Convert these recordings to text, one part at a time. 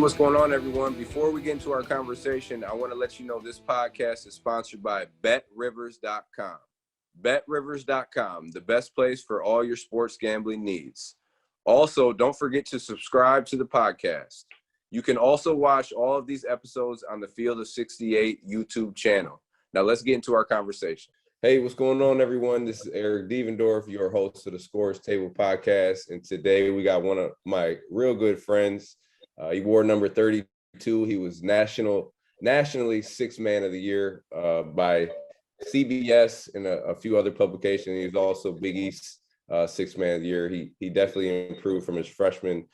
what's going on, everyone? Before we get into our conversation, I want to let you know this podcast is sponsored by BetRivers.com. BetRivers.com, the best place for all your sports gambling needs. Also, don't forget to subscribe to the podcast. You can also watch all of these episodes on the Field of 68 YouTube channel. Now, let's get into our conversation. Hey, what's going on, everyone? This is Eric Devendorf, your host of the SCORER'S Table podcast. And today we got one of my real good friends. He wore number 32. He was nationally Sixth Man of the Year by CBS and a few other publications. He was also Big East Sixth Man of the Year. He definitely improved from his freshman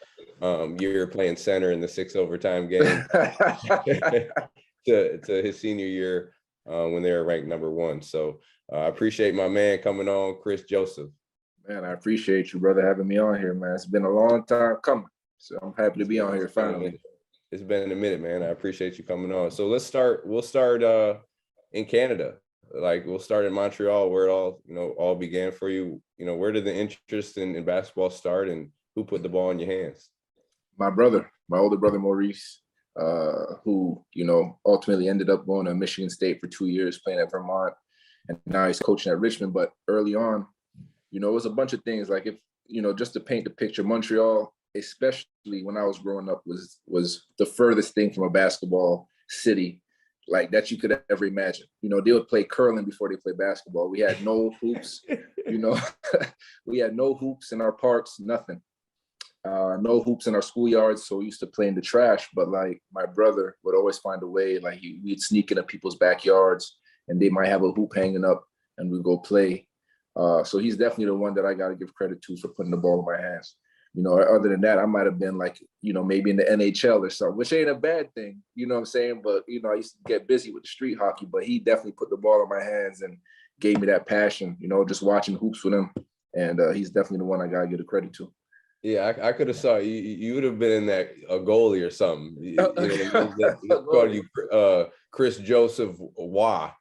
year playing center in the 6 overtime game to his senior year when they were ranked number 1. So I appreciate my man coming on, Kris Joseph. Man, I appreciate you, brother, having me on here, man. It's been a long time coming. So I'm happy to be on here finally. It's been a minute, man. I appreciate you coming on. So we'll start in Canada. Like, we'll start in Montreal, where it all began for you. Where did the interest in basketball start, and who put the ball in your hands? My older brother, Maurice, who, ultimately ended up going to Michigan State for 2 years, playing at Vermont. And now he's coaching at Richmond. But early on, it was a bunch of things. Like, just to paint the picture, Montreal, especially when I was growing up, was the furthest thing from a basketball city like that you could ever imagine. They would play curling before they played basketball. We had no hoops, we had no hoops in our parks, nothing. No hoops in our schoolyards, so we used to play in the trash. But like, my brother would always find a way. Like, we'd sneak into people's backyards, and they might have a hoop hanging up, and we'd go play. So he's definitely the one that I got to give credit to for putting the ball in my hands. Other than that, I might have been like, maybe in the NHL or something, which ain't a bad thing, you know what I'm saying? But, I used to get busy with the street hockey, but he definitely put the ball in my hands and gave me that passion, just watching hoops with him. And he's definitely the one I got to give the credit to. Yeah, I could have saw you. You would have been in that a goalie or something. Called you Kris Joseph Wah,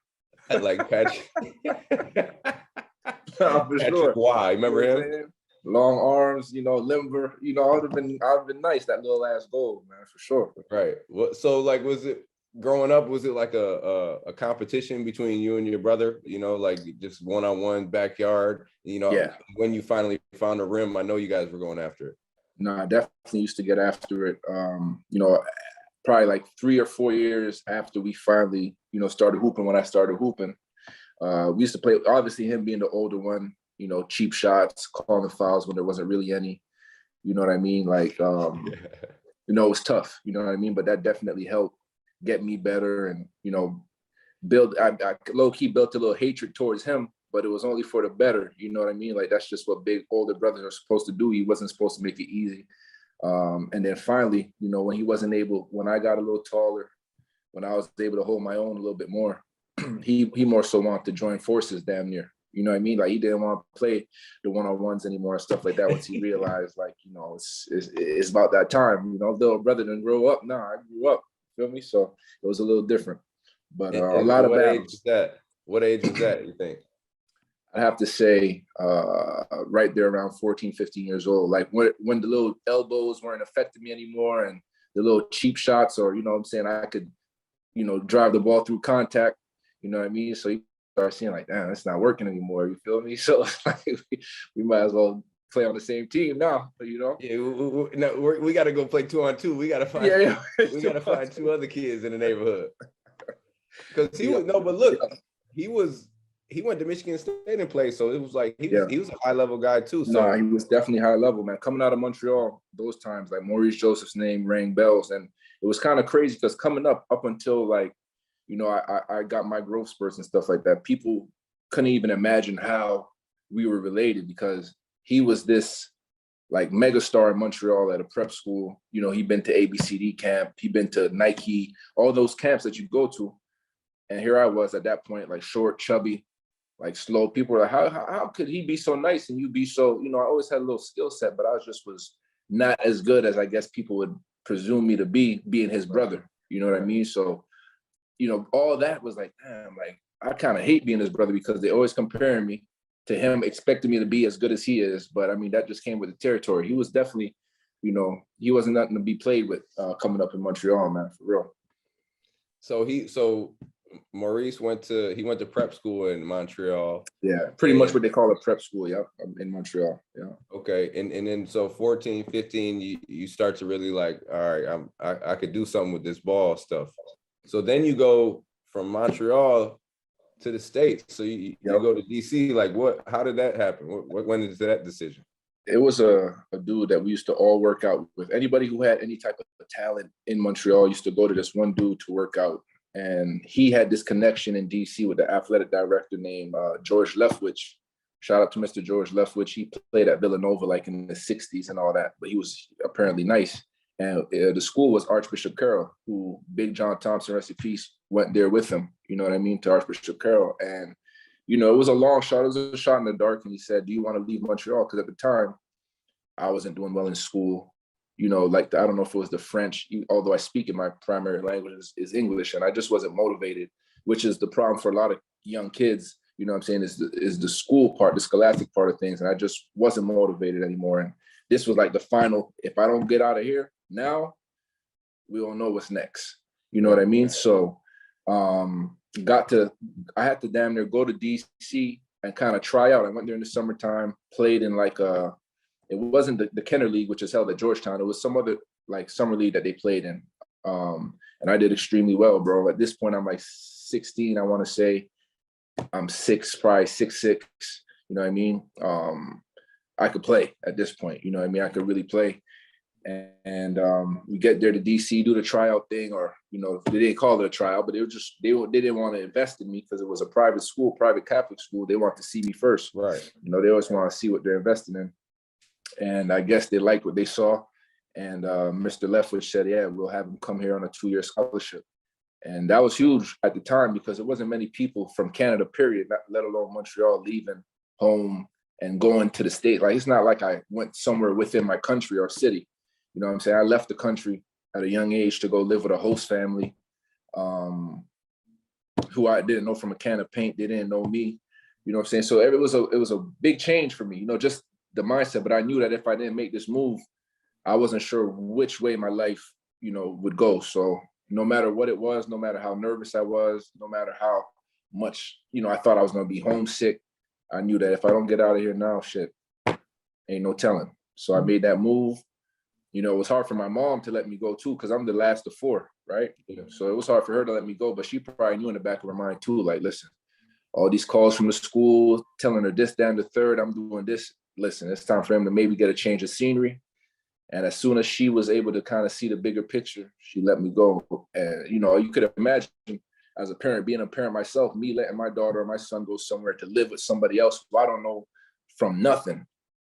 like Patrick. Patrick Wah, remember him? Long arms, limber. I'd have been nice, that little ass goal, man, for sure. Right. Well, so like, was it growing up? Was it like a competition between you and your brother? Like just one-on-one backyard. Yeah. When you finally found a rim, I know you guys were going after it. No, I definitely used to get after it. Probably like 3 or 4 years after we finally, started hooping. When I started hooping, we used to play. Obviously, him being the older one. Cheap shots, calling fouls when there wasn't really any, you know what I mean? Like, it was tough, you know what I mean? But that definitely helped get me better and, I low-key built a little hatred towards him, but it was only for the better, you know what I mean? Like, that's just what big older brothers are supposed to do. He wasn't supposed to make it easy. And then finally, when I got a little taller, when I was able to hold my own a little bit more, he more so wanted to join forces damn near. You know what I mean? Like, he didn't want to play the one-on-ones anymore and stuff like that once he realized, like, it's about that time. Little brother didn't grow up. Nah, I grew up. Feel me? So it was a little different. But a lot of battles. What age was that, you think? I have to say right there around 14, 15 years old. Like, when the little elbows weren't affecting me anymore and the little cheap shots, or, I could, drive the ball through contact. You know what I mean? So you start seeing like, damn, it's not working anymore. You feel me? So like, we might as well play on the same team now. Yeah, we got to go play 2-on-2. We got to find. We got to find 2 other kids in the neighborhood. Because he went to Michigan State and played, so it was like he was a high level guy too. So he was definitely high level, man. Coming out of Montreal, those times, like, Maurice Joseph's name rang bells, and it was kind of crazy because coming up until like, I got my growth spurts and stuff like that. People couldn't even imagine how we were related because he was this like megastar in Montreal at a prep school. He'd been to ABCD camp, he'd been to Nike, all those camps that you go to. And here I was at that point, like short, chubby, like slow. People were like, how could he be so nice and you be so, I always had a little skill set, but I was not as good as I guess people would presume me to be, being his brother. You know what I mean? So, all that was like, damn, like, I kind of hate being his brother because they always comparing me to him, expecting me to be as good as he is. But I mean, that just came with the territory. He was definitely, he wasn't nothing to be played with coming up in Montreal, man, for real. So Maurice went to prep school in Montreal. Yeah, pretty much what they call a prep school, yeah, in Montreal. Yeah. Okay. And then so 14, 15, you start to really like, all right, I could do something with this ball stuff. So then you go from Montreal to the States. So you go to DC. Like how did that happen? When is that decision? It was a dude that we used to all work out with. Anybody who had any type of talent in Montreal used to go to this one dude to work out. And he had this connection in DC with the athletic director named George Leftwich. Shout out to Mr. George Leftwich. He played at Villanova like in the 60s and all that, but he was apparently nice. And the school was Archbishop Carroll, who Big John Thompson, rest in peace, went there with him, you know what I mean, to Archbishop Carroll. And, it was a long shot. It was a shot in the dark. And he said, do you want to leave Montreal? Because at the time, I wasn't doing well in school. I don't know if it was the French, although I speak in my primary language is English, and I just wasn't motivated, which is the problem for a lot of young kids, you know what I'm saying, is the school part, the scholastic part of things. And I just wasn't motivated anymore. And this was like the final, if I don't get out of here now, we don't know what's next. You know what I mean? So I had to damn near go to DC and kind of try out. I went there in the summertime, played in it wasn't the Kenner League, which is held at Georgetown. It was some other like summer league that they played in. And I did extremely well, bro. At this point, I'm like 16, I want to say. I'm probably 6'6", you know what I mean? I could play at this point, you know what I mean? I could really play. And we get there to DC, do the tryout thing, or, they didn't call it a tryout, but they didn't want to invest in me because it was a private school, private Catholic school. They want to see me first. Right. They always want to see what they're investing in. And I guess they liked what they saw. And Mr. Leftwich said, yeah, we'll have him come here on a 2-year scholarship. And that was huge at the time because there wasn't many people from Canada, period, let alone Montreal, leaving home and going to the States. Like, it's not like I went somewhere within my country or city. You know what I'm saying? I left the country at a young age to go live with a host family who I didn't know from a can of paint. They didn't know me. You know what I'm saying? So it was a big change for me, just the mindset. But I knew that if I didn't make this move, I wasn't sure which way my life, would go. So no matter what it was, no matter how nervous I was, no matter how much, I thought I was going to be homesick, I knew that if I don't get out of here now, shit, ain't no telling. So I made that move. It was hard for my mom to let me go too, because I'm the last of 4, right? So it was hard for her to let me go, but she probably knew in the back of her mind too, like, listen, all these calls from the school telling her this, that, and the third, I'm doing this. Listen, it's time for him to maybe get a change of scenery. And as soon as she was able to kind of see the bigger picture, she let me go. And, you could imagine as a parent, being a parent myself, me letting my daughter or my son go somewhere to live with somebody else who I don't know from nothing.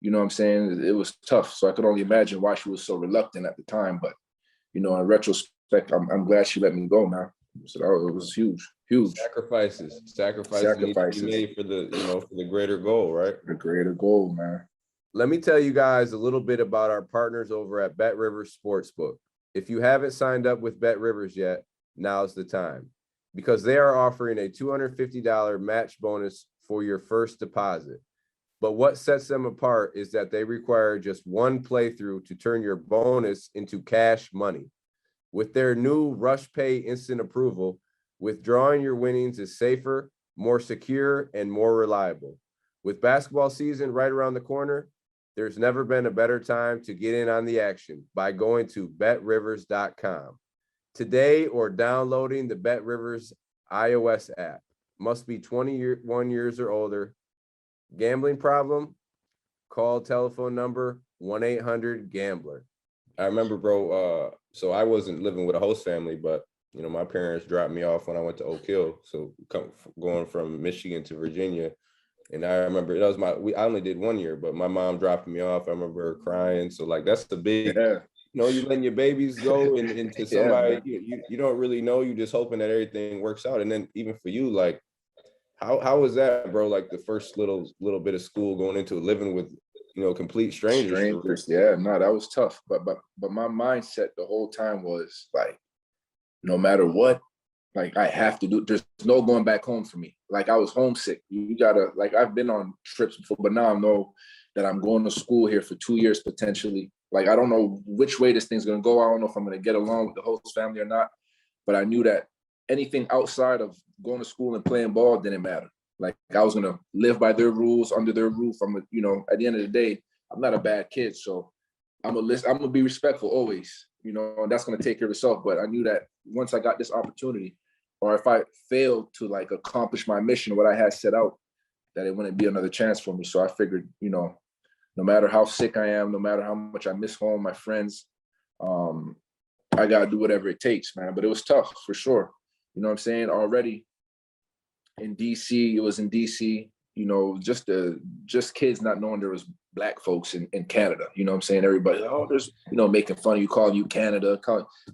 You know what I'm saying? It was tough. So I could only imagine why she was so reluctant at the time. But, in retrospect, I'm glad she let me go now. So it was huge. Sacrifices need to be made for the greater goal, right? The greater goal, man. Let me tell you guys a little bit about our partners over at Bet Rivers Sportsbook. If you haven't signed up with Bet Rivers yet, now's the time, because they are offering a $250 match bonus for your first deposit. But what sets them apart is that they require just one playthrough to turn your bonus into cash money. With their new Rush Pay instant approval, withdrawing your winnings is safer, more secure, and more reliable. With basketball season right around the corner, there's never been a better time to get in on the action by going to betrivers.com today or downloading the Bet Rivers iOS app. Must be 21 years or older. Gambling problem? Call telephone number 1-800-GAMBLER. I remember, bro, so I wasn't living with a host family, but, my parents dropped me off when I went to Oak Hill. So going from Michigan to Virginia. And I remember I only did 1 year, but my mom dropped me off. I remember her crying. So like, that's the big, you letting your babies go into somebody you don't really know. You just hoping that everything works out. And then even for you, like, how was that, bro? Like the first little bit of school, going into living with, complete strangers. Yeah, no, that was tough. But my mindset the whole time was like, no matter what, like I have to do. There's no going back home for me. Like I was homesick. You gotta, like, I've been on trips before, but now I know that I'm going to school here for 2 years potentially. Like, I don't know which way this thing's gonna go. I don't know if I'm gonna get along with the host family or not. But I knew that anything outside of going to school and playing ball didn't matter. Like, I was gonna live by their rules, under their roof. At the end of the day, I'm not a bad kid, so I'm gonna be respectful always, and that's gonna take care of itself. But I knew that once I got this opportunity, or if I failed to like accomplish my mission, what I had set out, that it wouldn't be another chance for me. So I figured, no matter how sick I am, no matter how much I miss home, my friends, I gotta do whatever it takes, man. But it was tough for sure. You know what I'm saying? Already in DC, it was in DC, just kids not knowing there was Black folks in Canada. You know what I'm saying? Everybody, oh, there's, making fun of you, calling you Canada,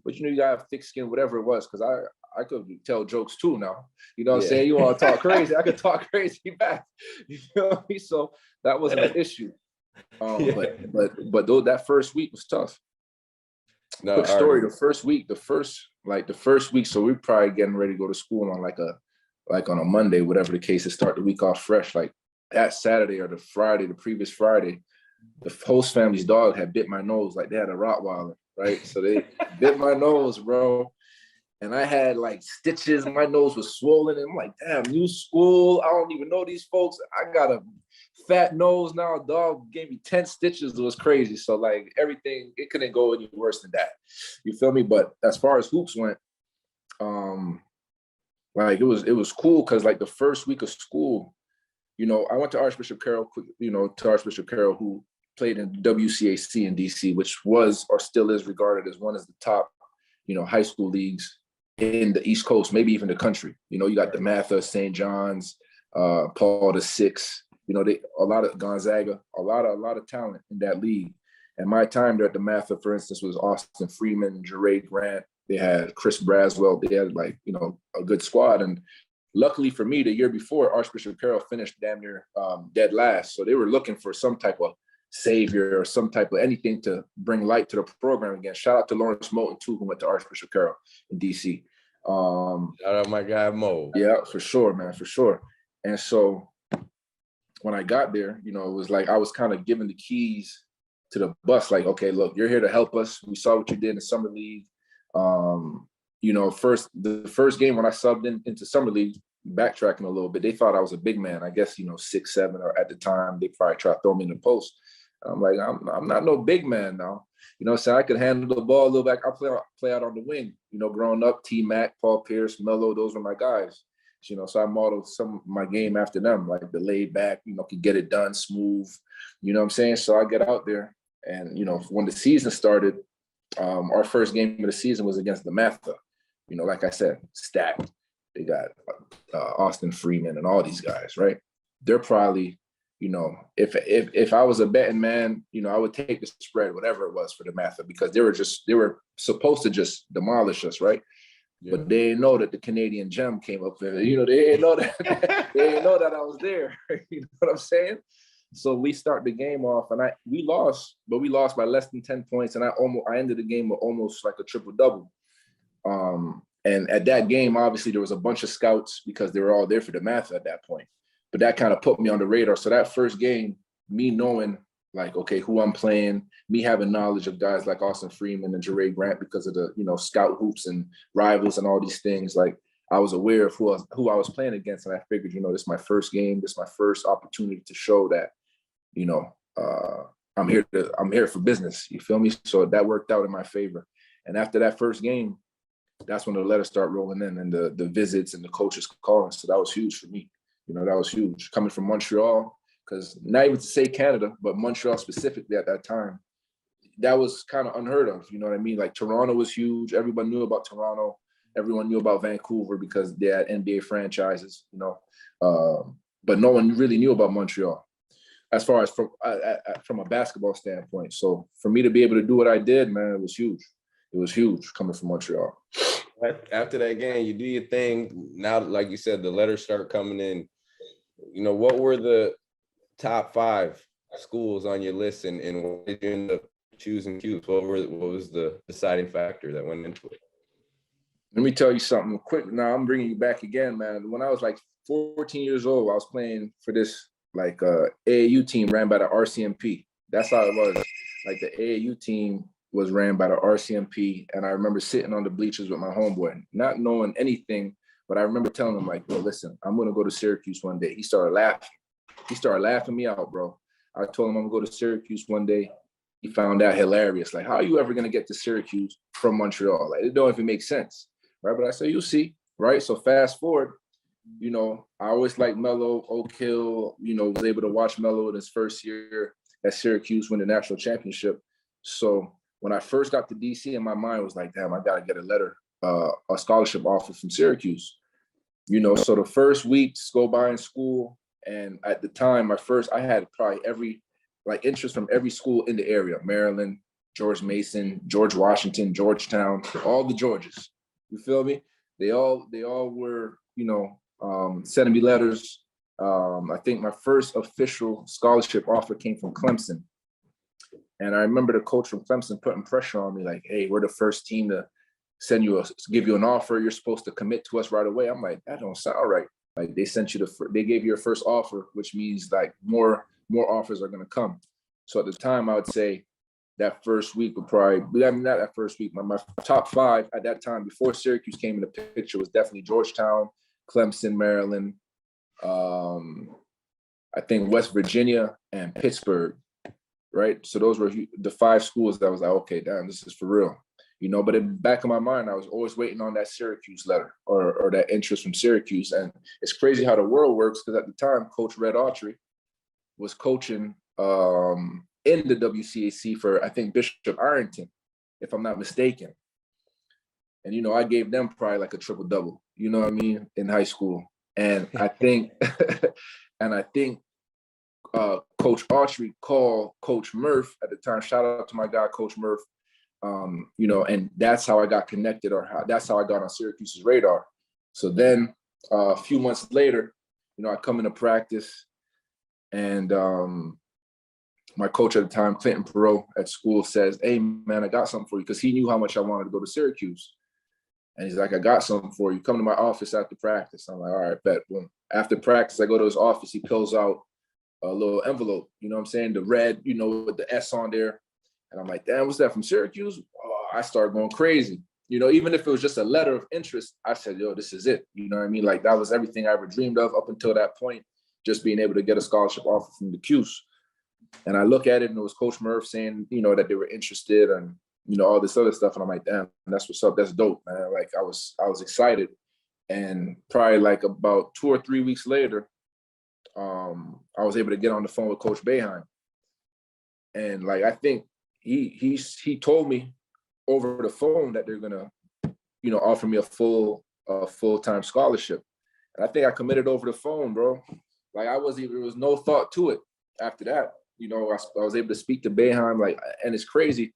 but you gotta have thick skin, whatever it was, because I could tell jokes too now. You know what I'm saying? You want to talk crazy, I could talk crazy back. You feel me? So that wasn't an issue. But though that first week was tough. No, quick story, the first week, so we're probably getting ready to go to school on on a Monday, whatever the case is, start the week off fresh. Like that Saturday or the previous Friday, the host family's dog had bit my nose. Like they had a Rottweiler, right? So they bit my nose, bro. And I had like stitches. My nose was swollen. And I'm like, damn, new school. I don't even know these folks. I got a fat nose now. A dog gave me 10 stitches. It was crazy. So like everything, it couldn't go any worse than that. You feel me? But as far as hoops went, like it was cool because like the first week of school, I went to Archbishop Carroll, who played in WCAC in DC, which was or still is regarded as one of the top, high school leagues in the East Coast, maybe even the country. You got DeMatha, St. John's, Paul VI, a lot of Gonzaga, a lot of talent in that league. And my time there at DeMatha, for instance, was Austin Freeman, Jeray Grant. They had Chris Braswell. They had a good squad. And luckily for me, the year before, Archbishop Carroll finished damn near dead last. So they were looking for some type of savior or some type of anything to bring light to the program again. Shout out to Lawrence Moulton too, who went to Archbishop Carroll in DC. Shout out my guy Mo. Yeah, for sure, man, for sure. And so when I got there, it was like I was kind of given the keys to the bus. Like, okay, look, you're here to help us. We saw what you did in the summer league. The first game when I subbed into summer league, backtracking a little bit, they thought I was a big man. I guess 6'7", or at the time they probably tried to throw me in the post. I'm like, I'm not no big man now. So I could handle the ball a little back. I play out on the wing. Growing up, T-Mac, Paul Pierce, Melo, those were my guys. So I modeled some of my game after them, like the laid back, could get it done smooth. You know what I'm saying? So I get out there, and when the season started, our first game of the season was against DeMatha. Like I said, stacked. They got Austin Freeman and all these guys, right? They're probably, if I was a betting man, I would take the spread, whatever it was for DeMatha, because they were supposed to just demolish us, right? Yeah. But they didn't know that the Canadian gem came up there. They didn't know that they didn't know that I was there. You know what I'm saying? So we start the game off, and we lost, but we lost by less than 10 points, and I ended the game with almost like a triple-double. And at that game, obviously, there was a bunch of scouts because they were all there for the math at that point. But that kind of put me on the radar. So that first game, me knowing, like, okay, who I'm playing, me having knowledge of guys like Austin Freeman and Jeray Grant because of the, scout hoops and rivals and all these things, like, I was aware of who I was playing against. And I figured, this is my first game. This is my first opportunity to show that, I'm here for business. You feel me? So that worked out in my favor. And after that first game, that's when the letters start rolling in and the visits and the coaches calling. So that was huge for me. That was huge. Coming from Montreal, because not even to say Canada, but Montreal specifically at that time, that was kind of unheard of. You know what I mean? Like Toronto was huge. Everyone knew about Toronto. Everyone knew about Vancouver because they had NBA franchises, but no one really knew about Montreal as far as from a basketball standpoint. So for me to be able to do what I did, man, it was huge. It was huge coming from Montreal. After that game, you do your thing. Now, like you said, the letters start coming in. What were the top 5 schools on your list, and what did you end up choosing? What was the deciding factor that went into it? Let me tell you something quick. Now I'm bringing you back again, man. When I was like 14 years old, I was playing for this like AAU team ran by the RCMP. That's how it was. like the AAU team was ran by the RCMP, and I remember sitting on the bleachers with my homeboy, not knowing anything, but I remember telling him like, "Bro, listen, I'm gonna go to Syracuse one day." He started laughing. He started laughing me out, bro. I told him I'm gonna go to Syracuse one day. He found out hilarious. Like, how are you ever gonna get to Syracuse from Montreal? Like, it don't even make sense, right? But I said, you'll see, right? So fast forward, you know, I always liked Melo, Oak Hill. You know, was able to watch Melo in his first year at Syracuse win the national championship. So when I first got to DC, in my mind was like, damn, I gotta get a letter, a scholarship offer from Syracuse. You know, so the first weeks go by in school, and at the time, I had probably every interest from every school in the area: Maryland, George Mason, George Washington, Georgetown, all the Georges. You feel me? They all were, you know, sending me letters. I think my first official scholarship offer came from Clemson. And I remember the coach from Clemson putting pressure on me, like, "Hey, we're the first team to give you an offer. You're supposed to commit to us right away." I'm like, that don't sound right. Like, they gave you your first offer, which means like more offers are gonna come. So at the time, I would say that first week would probably, I mean, not that first week, my top five at that time before Syracuse came in the picture was definitely Georgetown, Clemson, Maryland, I think West Virginia and Pittsburgh. Right. So those were the five schools that I was like, okay, damn, this is for real. You know, but in the back of my mind, I was always waiting on that Syracuse letter or that interest from Syracuse. And it's crazy how the world works, because at the time, Coach Red Autry was coaching in the WCAC for, I think, Bishop Ironton, if I'm not mistaken. And, you know, I gave them probably like a triple-double, you know what I mean, in high school. And I think, Coach Autry called Coach Murph at the time. Shout out to my guy, Coach Murph. You know, and that's how I got connected, that's how I got on Syracuse's radar. So then a few months later, you know, I come into practice, and my coach at the time, Clinton Perot at school, says, "Hey, man, I got something for you," because he knew how much I wanted to go to Syracuse. And he's like, "I got something for you. Come to my office after practice." I'm like, "All right, bet." Boom. After practice, I go to his office. He pulls out a little envelope, you know what I'm saying? The red, you know, with the S on there. And I'm like, damn, what's that, from Syracuse? Oh, I started going crazy. You know, even if it was just a letter of interest, I said, yo, this is it. You know what I mean? Like, that was everything I ever dreamed of up until that point, just being able to get a scholarship offer from the Cuse. And I look at it, and it was Coach Murph saying, you know, that they were interested and, you know, all this other stuff. And I'm like, damn, that's what's up. That's dope, man. Like, I was excited. And probably like about 2 or 3 weeks later, I was able to get on the phone with Coach Boeheim. And like, I think he told me over the phone that they're gonna, you know, offer me a full-time scholarship. And I think I committed over the phone, bro. Like, there was no thought to it after that. You know, I was able to speak to Boeheim, like, and it's crazy.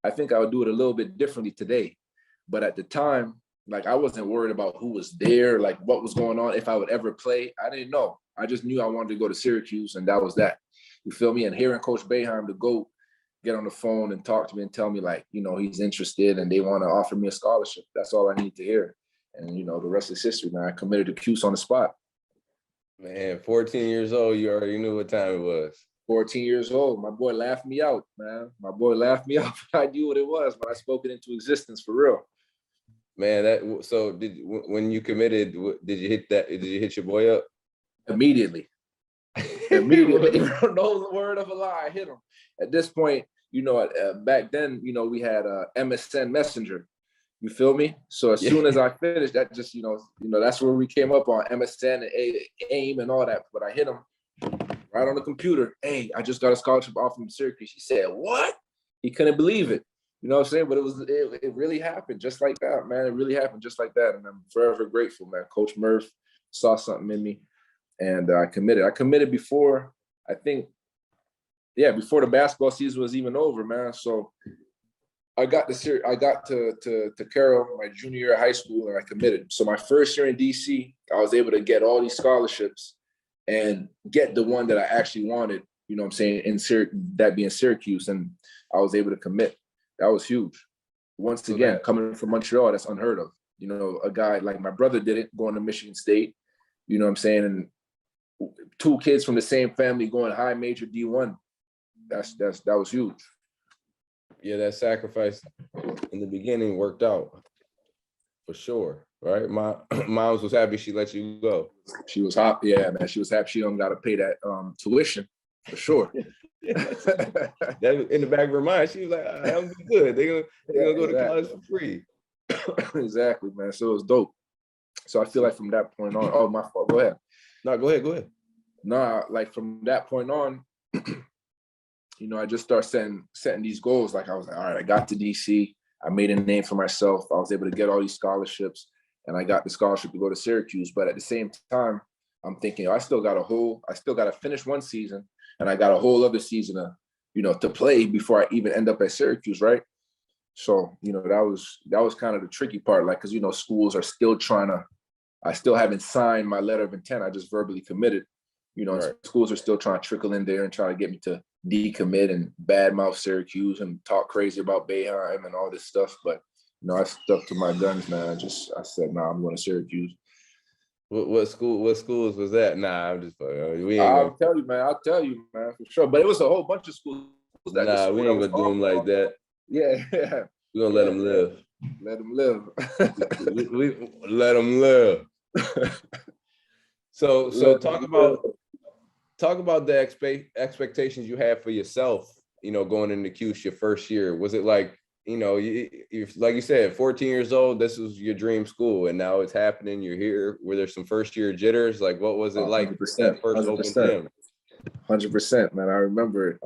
I think I would do it a little bit differently today. But at the time, like, I wasn't worried about who was there, like what was going on, if I would ever play. I didn't know. I just knew I wanted to go to Syracuse, and that was that. You feel me? And hearing Coach Boeheim to go get on the phone and talk to me and tell me, like, you know, he's interested and they want to offer me a scholarship. That's all I need to hear. And, you know, the rest is history, man. I committed to Cuse on the spot. Man, 14 years old, you already knew what time it was. 14 years old. My boy laughed me out, man. My boy laughed me out. I knew what it was, but I spoke it into existence for real. Man, so when you committed, did you hit that? Did you hit your boy up? Immediately. No word of a lie. I hit him. At this point, you know, back then, you know, we had MSN Messenger. You feel me? So as soon as I finished, that just, you know, that's where we came up on MSN and AIM and all that. But I hit him right on the computer. "Hey, I just got a scholarship offer from Syracuse." He said, "What?" He couldn't believe it. You know what I'm saying? But it really happened just like that, man. It really happened just like that. And I'm forever grateful, man. Coach Murph saw something in me, and I committed. I committed before, I think, before the basketball season was even over, man. So I got to Carroll my junior year of high school, and I committed. So my first year in DC, I was able to get all these scholarships and get the one that I actually wanted, you know what I'm saying, that being Syracuse, and I was able to commit. That was huge. Once again, coming from Montreal, that's unheard of. You know, a guy like my brother did it, going to Michigan State, you know what I'm saying, and 2 kids from the same family going high major D1. That was huge. Yeah, that sacrifice in the beginning worked out for sure, right? My moms was happy she let you go. She was happy, yeah, man. She was happy she don't got to pay that tuition for sure. That in the back of her mind, she was like, "I'm good. They're gonna go to college for free." Exactly, man. So it was dope. So I feel like from that point on, oh, my fault. Go ahead. No, go ahead. Nah, like from that point on, you know, I just start setting these goals. Like I was like, all right, I got to DC. I made a name for myself. I was able to get all these scholarships, and I got the scholarship to go to Syracuse. But at the same time, I'm thinking, I still got to finish one season, and I got a whole other season to play before I even end up at Syracuse, right? So, that was kind of the tricky part, like, because, schools are still I still haven't signed my letter of intent. I just verbally committed. Right. Schools are still trying to trickle in there and try to get me to decommit and badmouth Syracuse and talk crazy about Boeheim and all this stuff. But, I stuck to my guns, man. I said, nah, I'm going to Syracuse. What schools was that? Nah, I'm just fucking. I'll tell you, man, for sure. But it was a whole bunch of schools. We ain't gonna do them like that. Yeah. We're gonna let them live. Let them live. we let them live. So talk about the expectations you had for yourself, going into Cuse your first year. Was it like, like you said, 14 years old, this was your dream school, and now it's happening, you're here. Were there some first year jitters? Like, what was it like 100%, that first open gym? 100%, man. I remember it.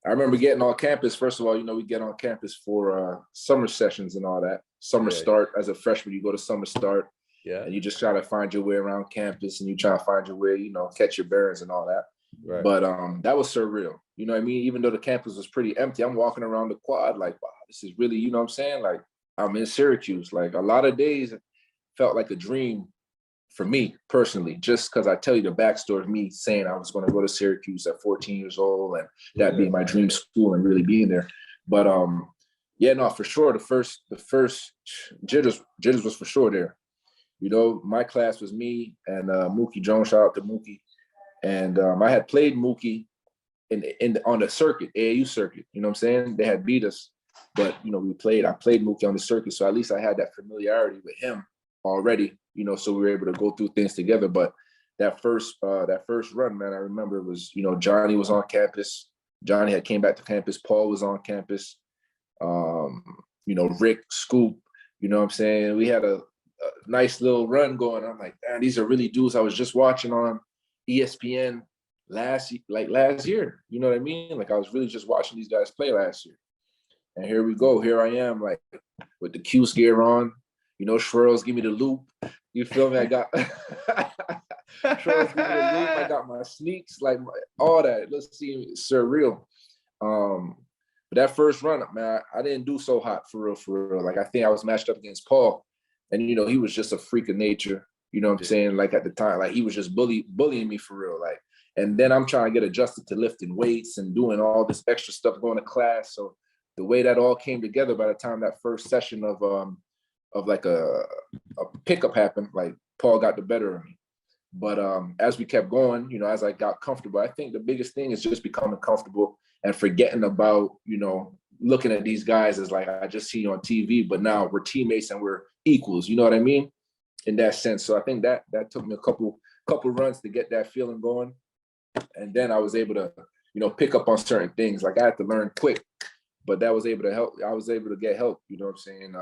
I remember getting on campus. First of all, we get on campus for summer sessions and all that. Summer start. As a freshman, you go to summer start. Yeah. And you just try to find your way around campus, and you try to find your way, catch your bearings and all that. Right. But that was surreal. You know what I mean? Even though the campus was pretty empty, I'm walking around the quad like, wow, this is really, you know what I'm saying? Like, I'm in Syracuse. Like, a lot of days felt like a dream for me personally, just because I tell you the backstory of me saying I was going to go to Syracuse at 14 years old and that being my dream school and really being there. But for sure, the first jitters was for sure there. My class was me and Mookie Jones. Shout out to Mookie. And I had played Mookie on the circuit, AAU circuit. You know what I'm saying? They had beat us, but I played Mookie on the circuit, so at least I had that familiarity with him already. So we were able to go through things together. But that first run, man, I remember it was, Johnny was on campus. Johnny had came back to campus. Paul was on campus. Rick, Scoop. You know what I'm saying? We had a nice little run going. I'm like, man, these are really dudes I was just watching on ESPN last year. You know what I mean? Like, I was really just watching these guys play last year. And here we go. Here I am, like, with the Cuse gear on. Schwirls give me the loop. You feel me? I got Schwirls give me the loop. I got my sneaks, like all that. Let's see, surreal. But that first run, man, I didn't do so hot for real. Like, I think I was matched up against Paul, and he was just a freak of nature. You know what I'm saying? Like, at the time, like, he was just bullying me for real. Like, and then I'm trying to get adjusted to lifting weights and doing all this extra stuff, going to class. So the way that all came together by the time that first session of like a pickup happened, like, Paul got the better of me. But as we kept going, as I got comfortable, I think the biggest thing is just becoming comfortable and forgetting about, looking at these guys as like, I just see you on TV, but now we're teammates and we're equals. You know what I mean? In that sense. So I think that took me a couple runs to get that feeling going. And then I was able to, pick up on certain things. Like, I had to learn quick, but that was able to help. I was able to get help, you know what I'm saying,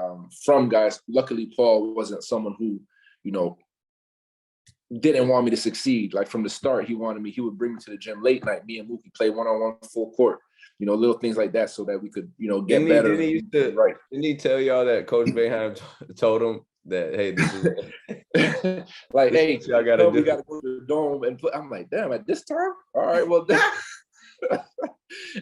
from guys. Luckily, Paul wasn't someone who, didn't want me to succeed. Like, from the start, he would bring me to the gym late night. Me and Mookie play one-on-one full court, little things like that, so that we could, get better. Didn't he tell y'all that Coach Boeheim told him that, hey, this is like, hey, y'all gotta we gotta go to the dome and play. I'm like, damn, at this time? All right, well,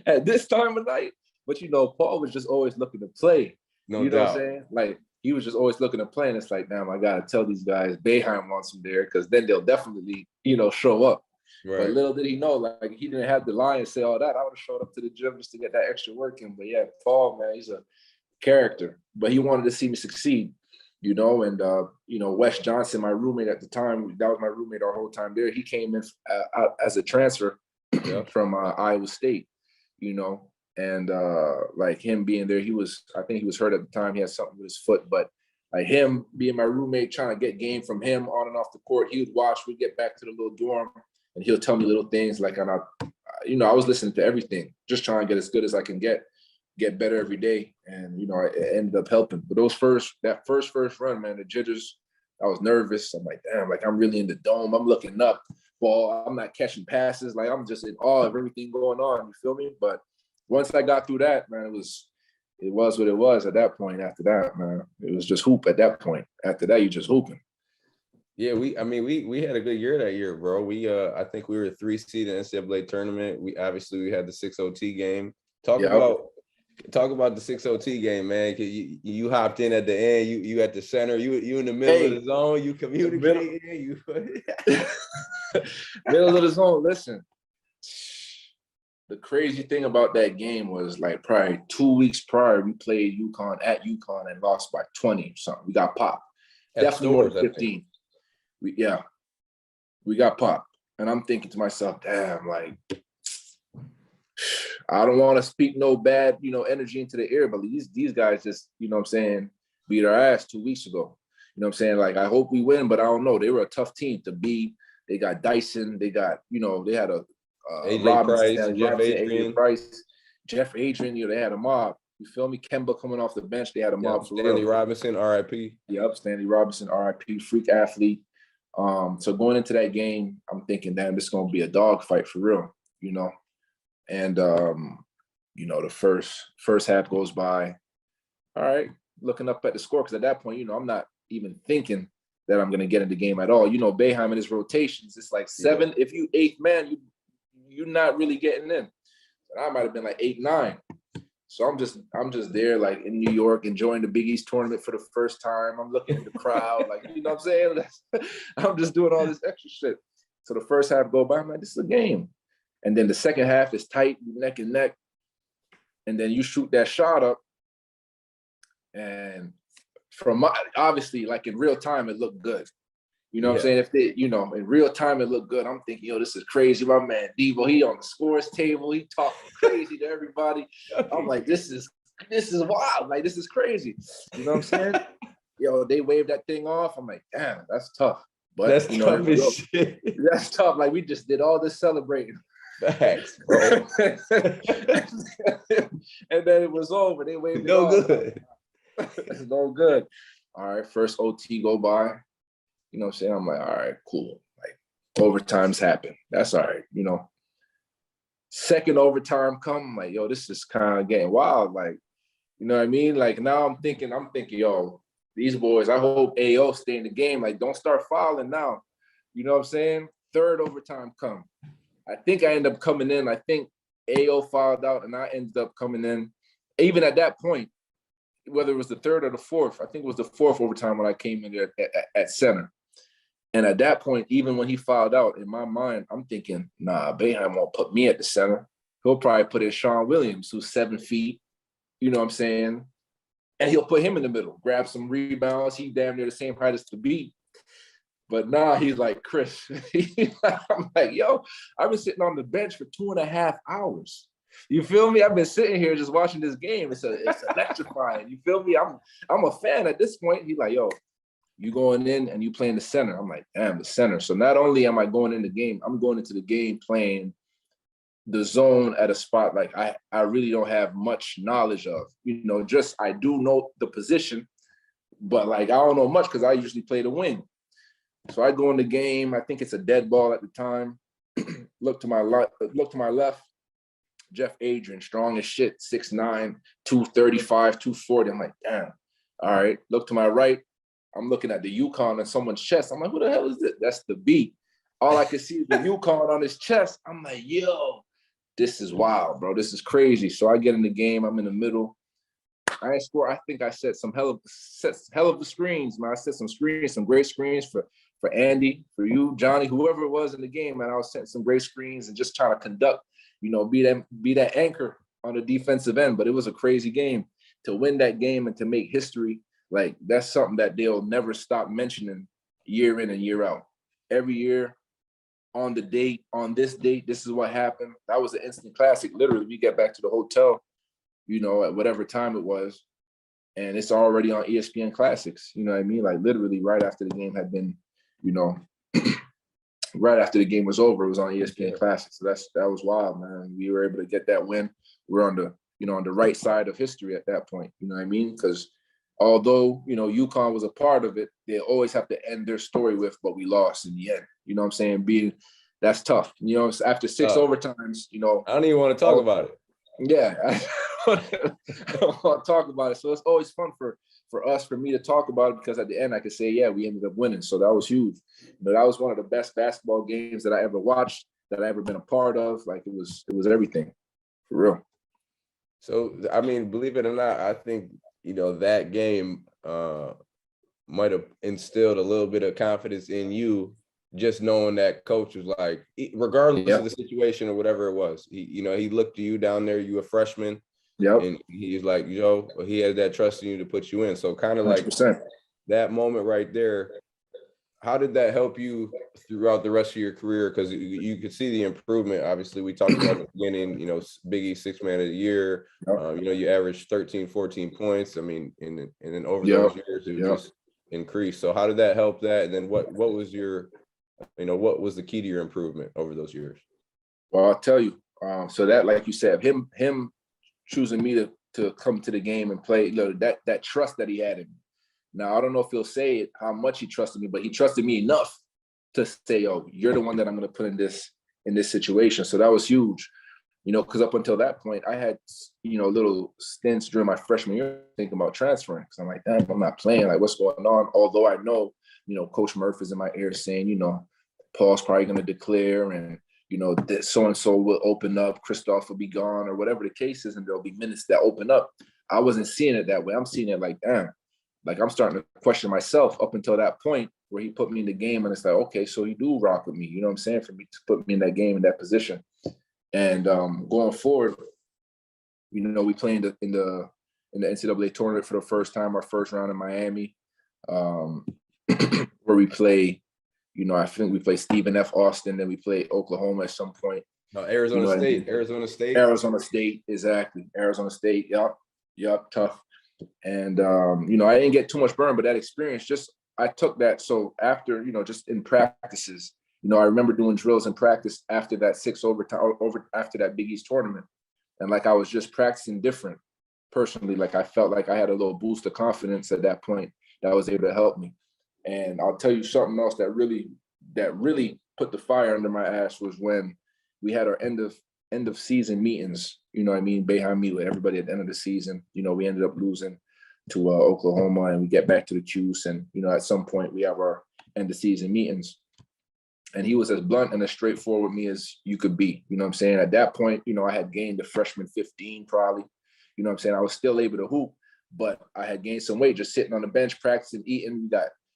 at this time of night. But Paul was just always looking to play. No doubt. Know what I'm saying? Like, he was just always looking to play, and it's like, damn, I gotta tell these guys Boeheim wants him there, because then they'll definitely, show up. Right. But little did he know, like, he didn't have the line and say all that. I would have showed up to the gym just to get that extra work in. But yeah, Paul, man, he's a character. But he wanted to see me succeed, and Wes Johnson, my roommate at the time, that was my roommate our whole time there. He came in as a transfer from Iowa State, And like him being there, I think he was hurt at the time. He had something with his foot, but like him being my roommate, trying to get game from him on and off the court, he would watch. We'd get back to the little dorm, and he'll tell me little things like, and I was listening to everything, just trying to get as good as I can get better every day, and it ended up helping. But that first run, man, the jitters, I was nervous. I'm like, damn, like I'm really in the dome. I'm looking up, ball. I'm not catching passes. Like I'm just in awe of everything going on. You feel me? But once I got through that, man, it was what it was at that point. After that, man, it was just hoop at that point. After that, you just hooping. Yeah, we had a good year that year, bro. I think we were a 3 seed in the NCAA tournament. We had the 6-0T game. Talk about the 6-0T game, man. You hopped in at the end. You at the center. You in the middle of the zone. You communicating. Middle of the zone. Listen, the crazy thing about that game was like probably 2 weeks prior, we played UConn at UConn and lost by 20 or something. We got popped. Definitely more than 15. We got popped. And I'm thinking to myself, damn, like, I don't want to speak no bad, energy into the air, but these guys just, beat our ass 2 weeks ago. You know what I'm saying? Like, I hope we win, but I don't know. They were a tough team to beat. They got Dyson. They got, they had a Jeff Adrian, they had a mob. You feel me? Kemba coming off the bench, they had a mob. Stanley Robinson, RIP. Yep, Stanley Robinson, RIP, freak athlete. So going into that game, I'm thinking, damn, this is gonna be a dogfight for real, And the first half goes by. All right, looking up at the score, because at that point, I'm not even thinking that I'm gonna get in the game at all. Boeheim and his rotations, it's like 7. Yeah. If you 8th man, you're not really getting in. And I might have been like 8, 9. So I'm just there, like in New York, enjoying the Big East tournament for the first time. I'm looking at the crowd, like, you know what I'm saying? I'm just doing all this extra shit. So the first half go by, I'm like, this is a game. And then the second half is tight, neck and neck. And then you shoot that shot up. And obviously, like in real time, it looked good. You know what I'm saying? If they, in real time, it looked good. I'm thinking, this is crazy. My man, Devo, he on the scores table. He talking crazy to everybody. I'm like, this is wild. Like, this is crazy. You know what I'm saying? They waved that thing off. I'm like, damn, that's tough. But that's tough as shit. That's tough. Like, we just did all this celebrating. Facts, bro. And then it was over. They waved it off. Good. It's no good. All right, first OT go by. You know what I'm saying? I'm like, all right, cool. Like, overtimes happen. That's all right, Second overtime come, I'm like, this is kind of getting wild. Like, you know what I mean? Like, now I'm thinking, these boys, I hope AO stay in the game. Like, don't start fouling now. You know what I'm saying? Third overtime come. I think I end up coming in. I think AO fouled out, and I ended up coming in. Even at that point, whether it was the third or the fourth, I think it was the fourth overtime when I came in there at center. And at that point, even when he fouled out, in my mind, I'm thinking, nah, Boeheim won't put me at the center. He'll probably put in Sean Williams, who's 7 feet, you know what I'm saying? And he'll put him in the middle, grab some rebounds. He's damn near the same height as the beat. But now he's like, Kris. I'm like, I've been sitting on the bench for 2.5 hours. You feel me? I've been sitting here just watching this game. It's electrifying. You feel me? I'm a fan at this point. He's like, you going in and you playing the center. I'm like, damn, the center. So not only am I going in the game, I'm going into the game playing the zone at a spot like I really don't have much knowledge of. Just I do know the position, but like I don't know much because I usually play the wing. So I go in the game. I think it's a dead ball at the time. Look to my left. Jeff Adrian, strong as shit, 6'9", 235, 240. I'm like, damn. All right. Look to my right. I'm looking at the UConn on someone's chest. I'm like, who the hell is this? That's the beat. All I can see is the UConn on his chest. I'm like, this is wild, bro. This is crazy. So I get in the game. I'm in the middle. I ain't score. I think I set hell of the screens, man. I set some screens, some great screens for Andy, for you, Johnny, whoever it was in the game, man. I was setting some great screens and just trying to conduct, be that anchor on the defensive end. But it was a crazy game. To win that game and to make history, like, that's something that they'll never stop mentioning year in and year out. Every year, on the date, on this date, this is what happened. That was an instant classic. Literally, we get back to the hotel, at whatever time it was, and it's already on ESPN Classics. You know what I mean? Like literally right after the game had been, right after the game was over, it was on ESPN Classics. So that was wild, man. We were able to get that win. We're on the right side of history at that point. You know what I mean? Because although, UConn was a part of it, they always have to end their story with, but we lost in the end. You know what I'm saying? That's tough. After 6 overtimes, I don't even want to talk about it. Yeah, I don't want to talk about it. So it's always fun for me to talk about it, because at the end I could say, yeah, we ended up winning. So that was huge. But that was one of the best basketball games that I ever watched, that I ever been a part of. Like it was everything, for real. So, I mean, believe it or not, I think, that game might have instilled a little bit of confidence in you, just knowing that coach was like, regardless of the situation or whatever it was, he looked at you down there, you a freshman, and he's like, he has that trust in you to put you in. So kind of like 100%. That moment right there, how did that help you throughout the rest of your career? Because you could see the improvement. Obviously, we talked about at the beginning, Big East Sixth Man of the Year. You averaged 13, 14 points. I mean, and then over those years, it just increased. So how did that help that? And then what was what was the key to your improvement over those years? Well, I'll tell you. So that, like you said, him choosing me to come to the game and play, that trust that he had in me. Now, I don't know if he'll say it, how much he trusted me, but he trusted me enough to say, you're the one that I'm going to put in this situation. So that was huge, because up until that point, I had, little stints during my freshman year thinking about transferring, because I'm like, damn, I'm not playing. Like, what's going on? Although I know, Coach Murphy's in my ear saying, Paul's probably going to declare, and, that so-and-so will open up, Christoph will be gone, or whatever the case is, and there'll be minutes that open up. I wasn't seeing it that way. I'm seeing it like, damn. Like, I'm starting to question myself up until that point where he put me in the game, and it's like, okay, so he do rock with me, you know what I'm saying, for me to put me in that game, in that position. And going forward, we played in the NCAA tournament for the first time, our first round in Miami, where we play, I think we played Stephen F. Austin, then we played Oklahoma at some point. No, Arizona State, I mean? Arizona State, exactly. Arizona State, yep, tough. And, I didn't get too much burn, but that experience, I took that. So after, just in practices, I remember doing drills in practice after that 6 overtime, after that Big East tournament. And like, I was just practicing different personally. Like, I felt like I had a little boost of confidence at that point that was able to help me. And I'll tell you something else that really put the fire under my ass was when we had our end of season meetings, Boeheim meet with everybody at the end of the season. We ended up losing to Oklahoma, and we get back to the Cuse, and at some point we have our end of season meetings. And he was as blunt and as straightforward with me as you could be. You know what I'm saying? At that point, I had gained a freshman 15 probably. You know what I'm saying? I was still able to hoop, but I had gained some weight just sitting on the bench practicing, eating.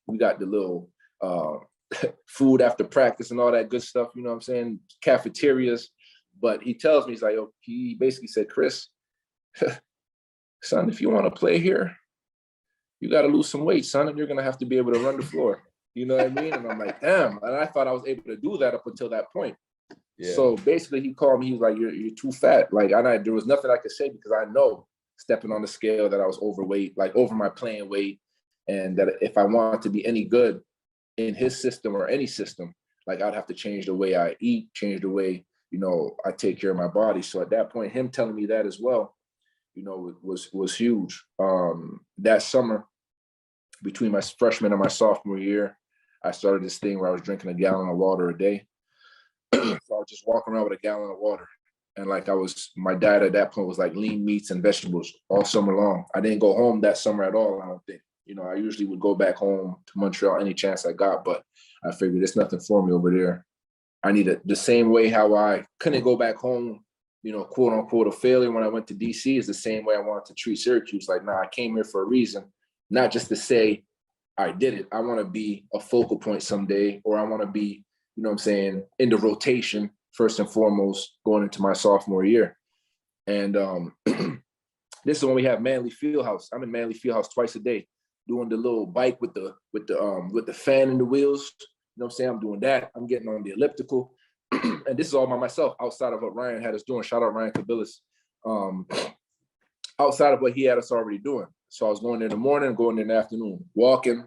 We got the little food after practice and all that good stuff. You know what I'm saying? Cafeterias. But he tells me, he's like, he basically said, Kris, son, if you want to play here, you got to lose some weight, son, and you're going to have to be able to run the floor. You know what I mean? And I'm like, damn. And I thought I was able to do that up until that point. Yeah. So basically he called me, he was like, you're too fat. Like, there was nothing I could say, because I know stepping on the scale that I was overweight, like over my playing weight. And that if I wanted to be any good in his system or any system, like, I'd have to change the way I eat, change the way, I take care of my body. So at that point, him telling me that as well, was huge. That summer, between my freshman and my sophomore year, I started this thing where I was drinking a gallon of water a day. So I was just walking around with a gallon of water. And like, my diet at that point was like lean meats and vegetables all summer long. I didn't go home that summer at all, I don't think. I usually would go back home to Montreal any chance I got, but I figured there's nothing for me over there. I needed the same way how I couldn't go back home, quote unquote, a failure when I went to DC, is the same way I wanted to treat Syracuse. Like, I came here for a reason, not just to say I did it. I want to be a focal point someday, or I want to be, in the rotation first and foremost going into my sophomore year. And this is when we have Manley Fieldhouse. I'm in Manley Fieldhouse twice a day, doing the little bike with the fan in the wheels. I'm doing that. I'm getting on the elliptical. and this is all by myself outside of what Ryan had us doing. Shout out Ryan Kabilis. Outside of what he had us already doing. So I was going in the morning, going in the afternoon, walking.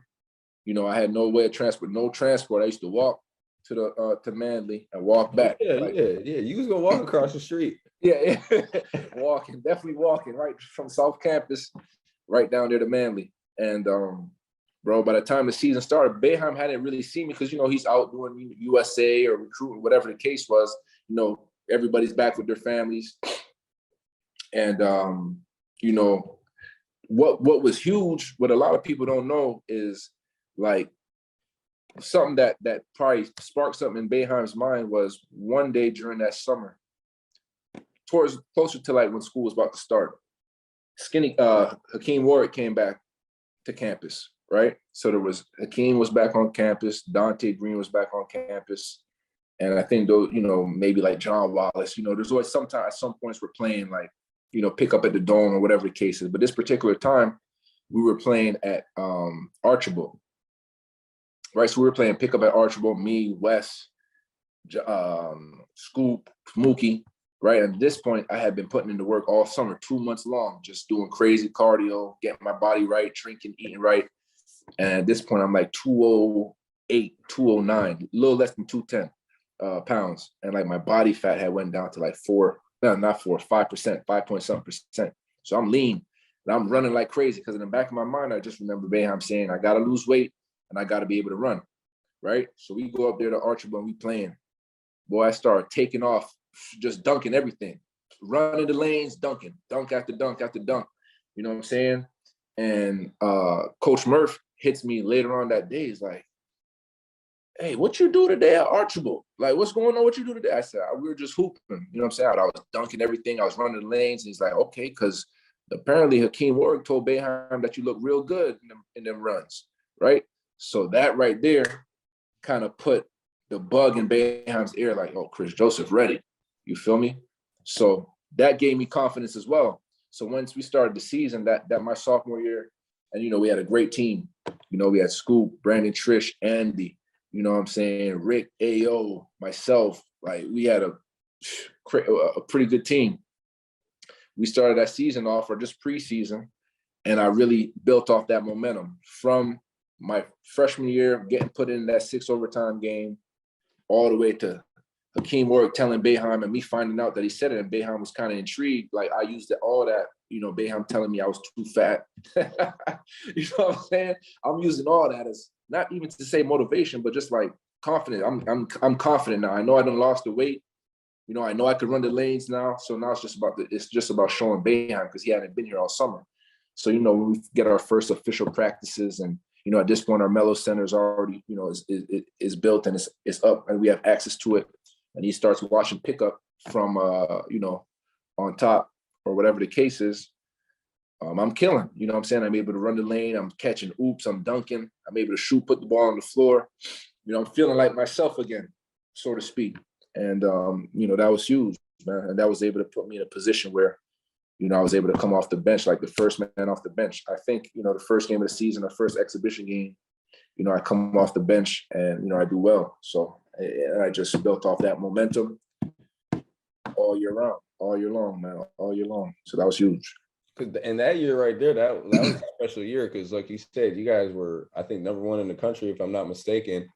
You know, I had no way of transport, no transport. I used to walk to Manly and walk back. Yeah. You was gonna walk across the street. Yeah. Walking, definitely walking, right from South Campus, right down there to Manly. And bro, by the time the season started, Boeheim hadn't really seen me because, you know, he's out doing USA or recruiting, whatever the case was. You know, everybody's back with their families. And you know, what was huge, what a lot of people don't know is like something that probably sparked something in Boeheim's mind was one day during that summer, towards closer to like when school was about to start, Hakeem Warwick came back to campus, right? So there was Hakeem was back on campus, Dante Green was back on campus, and I think those, you know, maybe like John Wallace, you know, there's always sometimes at some points we're playing like, you know, pick up at the Dome or whatever the case is. But this particular time, we were playing at Archibald, right? So we were playing pick up at Archibald, me, Wes, Scoop, Mookie, right? At this point, I had been putting into work all summer, 2 months long, just doing crazy cardio, getting my body right, drinking, eating right. And at this point, I'm like 208, 209, a little less than 210 pounds. And like my body fat had went down to like 5%, 5 point something percent. So I'm lean and I'm running like crazy because in the back of my mind, I just remember Boeheim saying, I got to lose weight and I got to be able to run, right? So we go up there to Archibald and we playing. Boy, I started taking off, just dunking everything, running the lanes, dunking, dunk after dunk after dunk. You know what I'm saying? And Coach Murph hits me later on that day. He's like, hey, what you do today at Archibald? Like, what's going on? What you do today? I said, we were just hooping. You know what I'm saying? I was dunking everything. I was running the lanes. And he's like, okay, because apparently Hakeem Warwick told Boeheim that you look real good in them runs, right? So that right there kind of put the bug in Boeheim's ear, like, oh, Kris Joseph ready. You feel me? So that gave me confidence as well. So once we started the season, that my sophomore year, and, you know, we had a great team. You know, we had Scoop, Brandon, Trish, Andy, you know what I'm saying, Rick, AO, myself. Like, we had a pretty good team. We started that season off, or just preseason, and I really built off that momentum from my freshman year, getting put in that 6 overtime game, all the way to Hakeem Warwick telling Boeheim and me finding out that he said it, and Boeheim was kind of intrigued. Like, I used all that, you know, Boeheim telling me I was too fat. You know what I'm saying? I'm using all that as not even to say motivation, but just like confident. I'm confident now. I know I done lost the weight. You know, I know I could run the lanes now. So now it's just about showing Boeheim, because he hadn't been here all summer. So, you know, when we get our first official practices, and, you know, at this point our Mellow Center is already, you know, is built and it's up, and we have access to it. And he starts watching pickup from you know, on top or whatever the case is. I'm killing, you know what I'm saying? I'm able to run the lane. I'm catching oops. I'm dunking. I'm able to shoot, put the ball on the floor. You know, I'm feeling like myself again, so to speak. And, you know, that was huge, man. And that was able to put me in a position where, you know, I was able to come off the bench, like the first man off the bench. I think, you know, the first game of the season, the first exhibition game, you know, I come off the bench and, you know, I do well. So I just built off that momentum all year long, man, all year long. So that was huge. And that year right there, that was a special year because, like you said, you guys were, I think, #1 in the country, if I'm not mistaken.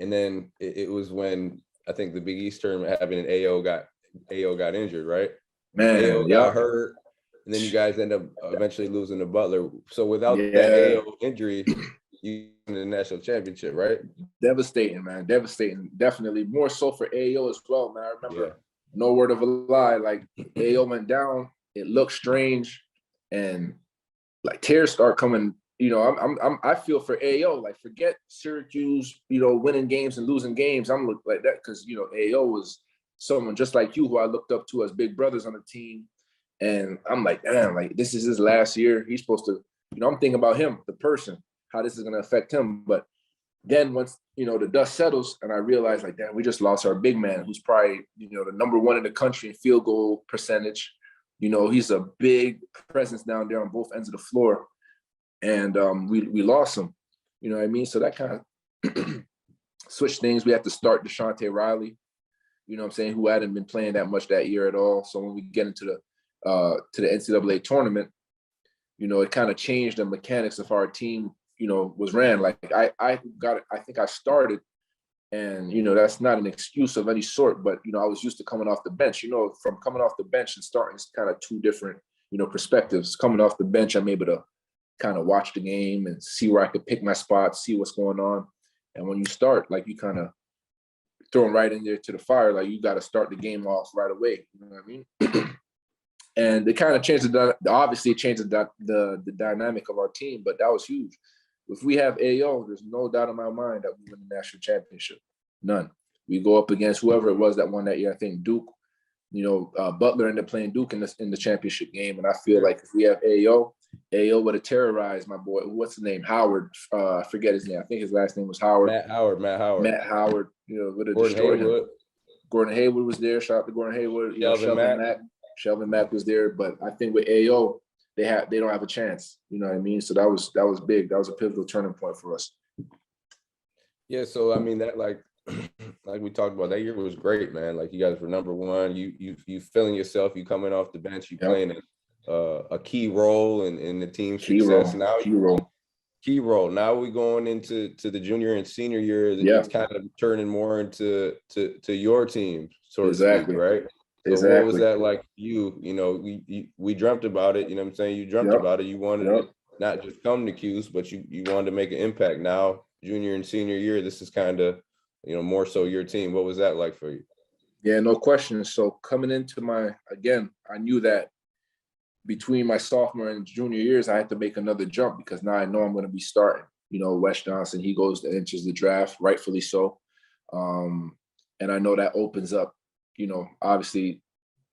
And then it was when I think the Big East tournament happened and AO got injured, right? Man, AO got hurt, and then you guys end up eventually losing to Butler. So without that AO injury, you won the national championship, right? Devastating, man. Devastating. Definitely more so for AO as well, man. I remember, no word of a lie, like AO went down. It looked strange. And like tears start coming, you know, I feel for AO, like forget Syracuse, you know, winning games and losing games. I'm looking like that because, you know, AO was someone just like you who I looked up to as big brothers on the team. And I'm like, damn, like this is his last year. He's supposed to, you know, I'm thinking about him, the person, how this is going to affect him. But then once, you know, the dust settles and I realized like, damn, we just lost our big man who's probably, you know, the #1 in the country in field goal percentage. You know, he's a big presence down there on both ends of the floor. And we lost him. You know what I mean? So that kind of switched things. We had to start DeShonte Riley. you know what I'm saying, who hadn't been playing that much that year at all. So when we get into the NCAA tournament, you know, it kind of changed the mechanics of our team, you know, was ran. Like I think I started, and, you know, that's not an excuse of any sort, but, you know, I was used to coming off the bench. You know, from coming off the bench and starting is kind of two different, you know, perspectives. Coming off the bench, I'm able to kind of watch the game and see where I could pick my spots, see what's going on. And when you start, like, you kind of thrown right in there to the fire, like you got to start the game off right away. You know what I mean? And it kind of changed obviously it changed the dynamic of our team, but that was huge. If we have AO, there's no doubt in my mind that we win the national championship. None. We go up against whoever it was that won that year. I think Duke. You know, Butler ended up playing Duke in the championship game, and I feel like if we have AO would have terrorized my boy. What's his name? Howard. I forget his name. I think his last name was Howard. Matt Howard. You know, would have destroyed him. Gordon Hayward was there. Shout out to Gordon Hayward. Shelvin Mack was there. But I think with AO, they don't have a chance. You know what I mean? So that was big. That was a pivotal turning point for us. Yeah. So I mean, that like we talked about, that year was great, man. Like, you guys were number one. You feeling yourself. You coming off the bench. You playing a key role in the team's success. Key role. Now we going into the junior and senior year. It's kind of turning more into your team, sort of speak, right? So what was that like for you? You know, we dreamt about it. You know what I'm saying? You dreamt about it. You wanted to not just come to Cuse, but you wanted to make an impact. Now, junior and senior year, this is kind of, you know, more so your team. What was that like for you? Yeah, no question. So coming into I knew that between my sophomore and junior years, I had to make another jump, because now I know I'm going to be starting. You know, Wes Johnson, he goes to enters the draft, rightfully so. And I know that opens up, you know, obviously,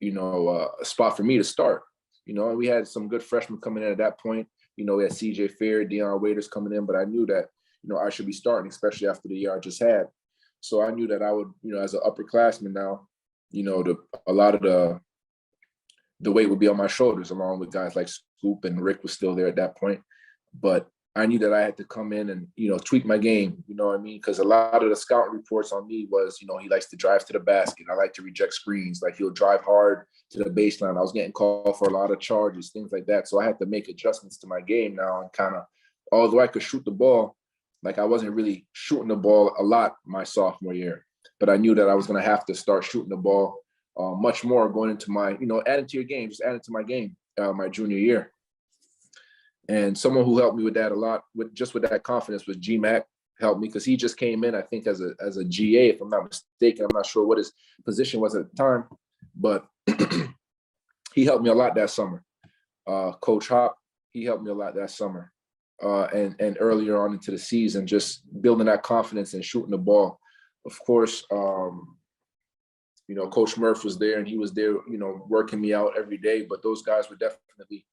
you know, a spot for me to start. You know, and we had some good freshmen coming in at that point. You know, we had CJ Fair, Deion Waiters coming in, but I knew that, you know, I should be starting, especially after the year I just had. So I knew that I would, you know, as an upperclassman now, you know, a lot of the weight would be on my shoulders, along with guys like Scoop, and Rick was still there at that point. But I knew that I had to come in and, you know, tweak my game, you know what I mean? Because a lot of the scouting reports on me was, you know, he likes to drive to the basket. I like to reject screens. Like, he'll drive hard to the baseline. I was getting called for a lot of charges, things like that. So I had to make adjustments to my game now, and kind of, although I could shoot the ball, like, I wasn't really shooting the ball a lot my sophomore year. But I knew that I was going to have to start shooting the ball much more going into my, you know, adding to your game, just adding to my game my junior year. And someone who helped me with that a lot, with that confidence, was G-Mac. Helped me, because he just came in, I think, as a GA, if I'm not mistaken. I'm not sure what his position was at the time, but he helped me a lot that summer. Coach Hop, he helped me a lot that summer. And earlier on into the season, just building that confidence and shooting the ball. Of course, you know, Coach Murph was there, and he was there, you know, working me out every day. But those guys were definitely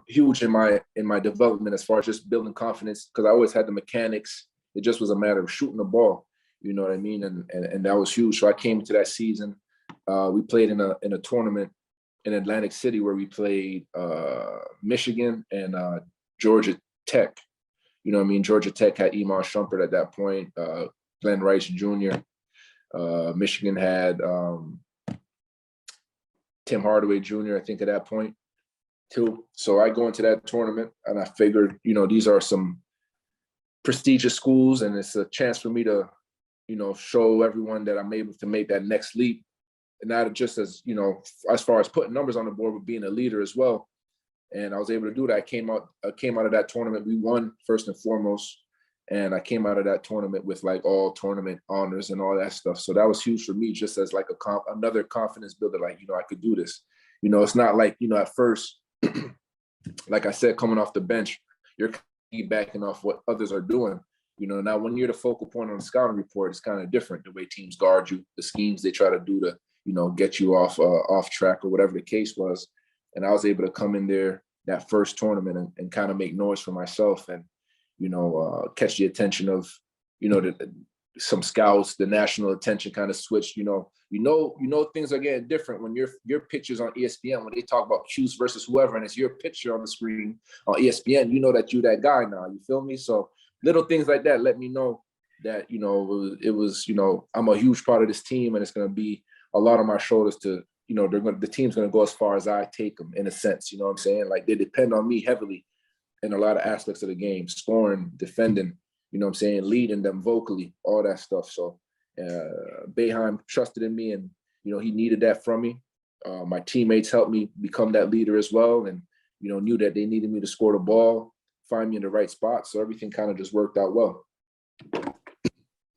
huge in my development, as far as just building confidence, because I always had the mechanics. It just was a matter of shooting the ball, you know what I mean? And that was huge. So I came into that season. We played in a tournament in Atlantic City where we played Michigan and Georgia Tech. You know what I mean? Georgia Tech had Iman Shumpert at that point, Glenn Rice Jr. Michigan had Tim Hardaway Jr., I think, at that point too. So I go into that tournament, and I figured, you know, these are some prestigious schools, and it's a chance for me to, you know, show everyone that I'm able to make that next leap. And not just as, you know, as far as putting numbers on the board, but being a leader as well. And I was able to do that. I came out of that tournament. We won first and foremost. And I came out of that tournament with like all tournament honors and all that stuff. So that was huge for me, just as like another confidence builder, like, you know, I could do this. You know, it's not like, you know, at first, like I said, coming off the bench, you're backing off what others are doing. You know, now when you're the focal point on the scouting report, it's kind of different, the way teams guard you, the schemes they try to do to, you know, get you off track or whatever the case was. And I was able to come in there that first tournament and kind of make noise for myself, and, you know, catch the attention of, you know, some scouts. The national attention kind of switched. You know, things are getting different when your pictures on ESPN, when they talk about Cuse versus whoever, and it's your picture on the screen on ESPN. You know that you're that guy now. You feel me? So little things like that let me know that, it was, I'm a huge part of this team, and it's going to be a lot on my shoulders to, the team's going to go as far as I take them, in a sense, you know what I'm saying? Like, they depend on me heavily in a lot of aspects of the game, scoring, defending, you know what I'm saying, leading them vocally, all that stuff. So Boeheim trusted in me, and, he needed that from me. My teammates helped me become that leader as well, and, knew that they needed me to score the ball, find me in the right spot. So everything kind of just worked out well.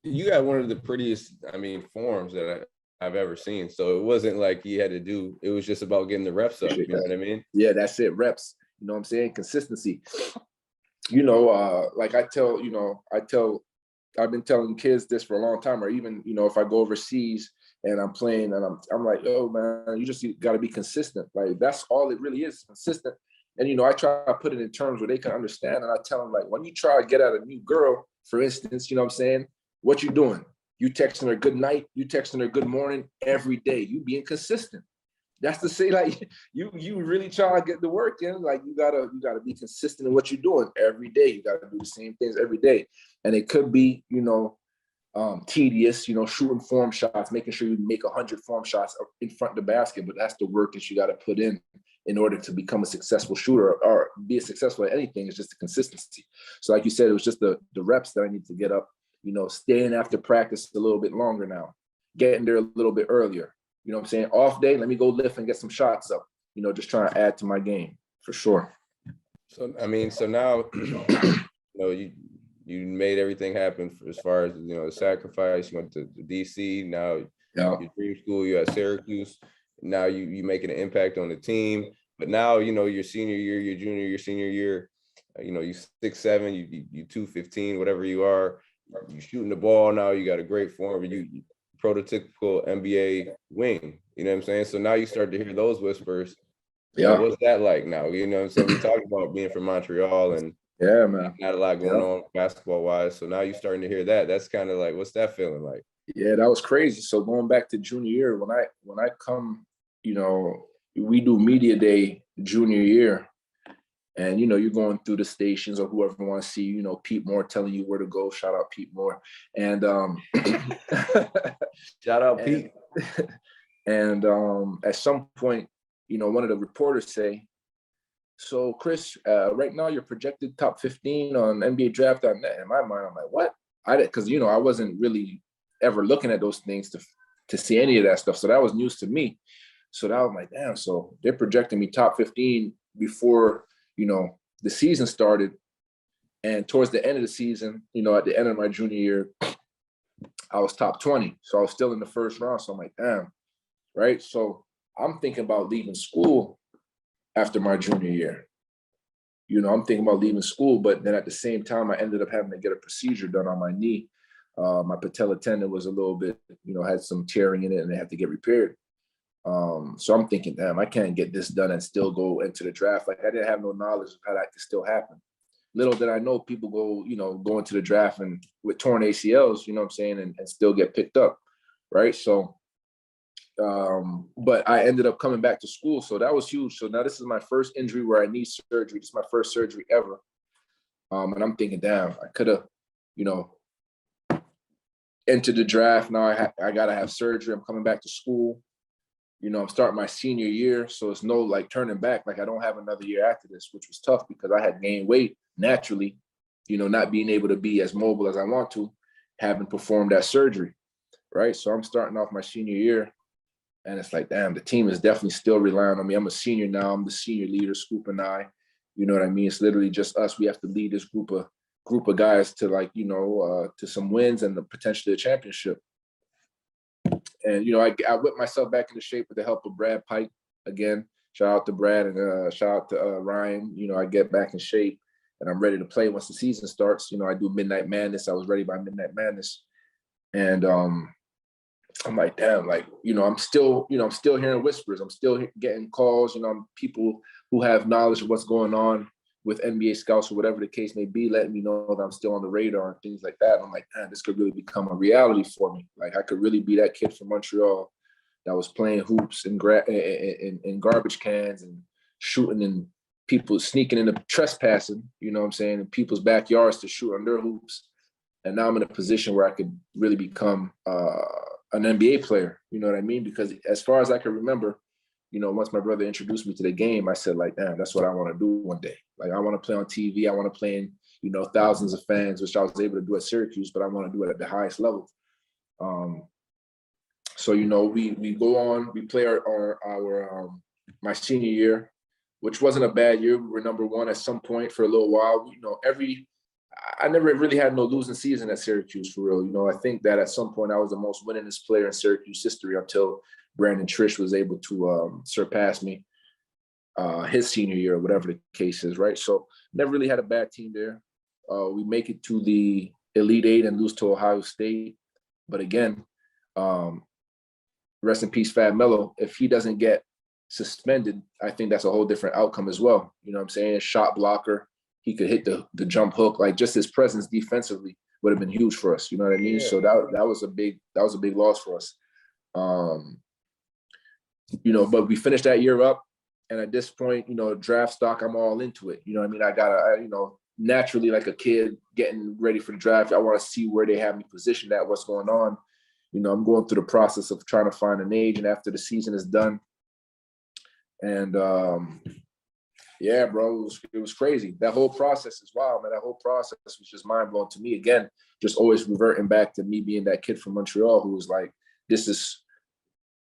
You got one of the prettiest, forms that I've ever seen. So it wasn't like you had to do, it was just about getting the reps up. You know what I mean? Yeah, that's it. Reps. You know what I'm saying? Consistency. Like I've been telling kids this for a long time, or even, if I go overseas and I'm playing and I'm like, oh man, you just got to be consistent. Like, that's all it really is, consistent. And, I try to put it in terms where they can understand. And I tell them, like, when you try to get at a new girl, for instance, you know what I'm saying? What you doing? You texting her good night, you texting her good morning every day. You being consistent. That's to say, like, you really try to get the work in. Like, you gotta be consistent in what you're doing every day. You gotta do the same things every day. And it could be, tedious, shooting form shots, making sure you make 100 form shots in front of the basket. But that's the work that you got to put in order to become a successful shooter or be successful at anything. It's just the consistency. So like you said, it was just the reps that I need to get up, staying after practice a little bit longer now, getting there a little bit earlier. You know what I'm saying? Off day, let me go lift and get some shots up, just trying to add to my game for sure. So, so now, you made everything happen as far as, the sacrifice. You went to DC. Now, your dream school, you're at Syracuse. Now you making an impact on the team. But now, your senior year, your junior, your senior year, you 6'7", you 215, whatever you are. You shooting the ball now. You got a great form. You prototypical NBA wing. You know what I'm saying? So now you start to hear those whispers. Yeah. What's that like now? You know what I'm saying? We talk about being from Montreal and yeah, man, not a lot going on basketball wise. So now you're starting to hear that. That's kind of like, what's that feeling like? Yeah, that was crazy. So going back to junior year, when I come, we do media day junior year, and you're going through the stations or whoever want to see you, Pete Moore telling you where to go. Shout out Pete Moore, and shout out Pete. And at some point, one of the reporters say, so Kris, right now you're projected top 15 on NBA Draft.net. In my mind, I'm like, what? Because I wasn't really ever looking at those things to see any of that stuff. So that was news to me. So that was like, damn. So they're projecting me top 15 before the season started. And towards the end of the season, at the end of my junior year, I was top 20. So I was still in the first round. So I'm like, damn. Right. So I'm thinking about leaving school after my junior year. I'm thinking about leaving school, but then at the same time, I ended up having to get a procedure done on my knee. My patella tendon was a little bit, had some tearing in it, and they had to get repaired. So I'm thinking, damn, I can't get this done and still go into the draft. Like, I didn't have no knowledge of how that could still happen. Little did I know people go into the draft and with torn ACLs, you know what I'm saying, and still get picked up, right? So, but I ended up coming back to school, so that was huge. So now this is my first injury where I need surgery. This is my first surgery ever. And I'm thinking, damn, I could have, entered the draft. Now I got to have surgery. I'm coming back to school. I'm starting my senior year, so it's no like turning back. Like, I don't have another year after this, which was tough because I had gained weight naturally, not being able to be as mobile as I want to, having performed that surgery, right? So I'm starting off my senior year, and it's like, damn, the team is definitely still relying on me. I'm a senior now. I'm the senior leader, Scoop and I. You know what I mean? It's literally just us. We have to lead this group of guys to to some wins and potentially a championship. And, I whipped myself back into shape with the help of Brad Pike. Again, shout out to Brad and shout out to Ryan. I get back in shape and I'm ready to play once the season starts. I do Midnight Madness. I was ready by Midnight Madness. And I'm like, damn, like, I'm still hearing whispers. I'm still getting calls, people who have knowledge of what's going on with NBA scouts or whatever the case may be, letting me know that I'm still on the radar and things like that. And I'm like, man, this could really become a reality for me. Like, I could really be that kid from Montreal that was playing hoops and in garbage cans and shooting and people sneaking in the trespassing, you know what I'm saying, in people's backyards to shoot on their hoops. And now I'm in a position where I could really become an NBA player. You know what I mean? Because as far as I can remember, you know, once my brother introduced me to the game, I said, like, damn, that's what I want to do one day. Like, I want to play on TV. I want to play in, you know, thousands of fans, which I was able to do at Syracuse, but I want to do it at the highest level. So, you know, we go on, we play our my senior year, which wasn't a bad year. We were number one at some point for a little while. You know, I never really had no losing season at Syracuse for real. You know, I think that at some point I was the most winningest player in Syracuse history until Brandon Trish was able to surpass me his senior year or whatever the case is, right? So never really had a bad team there. We make it to the Elite Eight and lose to Ohio State. But again, rest in peace, Fat Melo. If he doesn't get suspended, I think that's a whole different outcome as well. You know what I'm saying? Shot blocker. He could hit the jump hook. Like, just his presence defensively would have been huge for us. You know what I mean? Yeah. So that was a big loss for us. You know, but we finished that year up. And at this point, you know, draft stock, I'm all into it. You know what I mean? You know, naturally, like a kid getting ready for the draft, I want to see where they have me positioned at, what's going on. You know, I'm going through the process of trying to find an agent after the season is done. And yeah, bro, it was crazy. That whole process is wild, man. That whole process was just mind-blowing to me. Again, just always reverting back to me being that kid from Montreal who was like, this is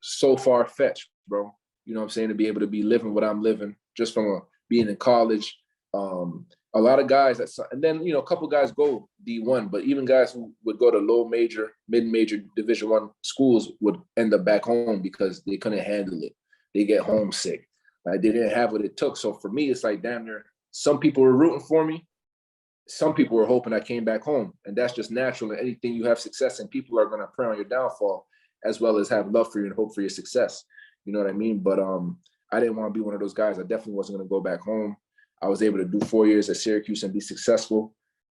so far-fetched, bro. You know what I'm saying? To be able to be living what I'm living just from being in college. A lot of guys and then, you know, a couple guys go D1, but even guys who would go to low major, mid-major Division I schools would end up back home because they couldn't handle it. They get homesick. Like, they didn't have what it took. So for me, it's like, damn near, some people were rooting for me. Some people were hoping I came back home. And that's just natural. And anything you have success in, people are going to pray on your downfall as well as have love for you and hope for your success. You know what I mean? But I didn't want to be one of those guys. I definitely wasn't going to go back home. I was able to do 4 years at Syracuse and be successful.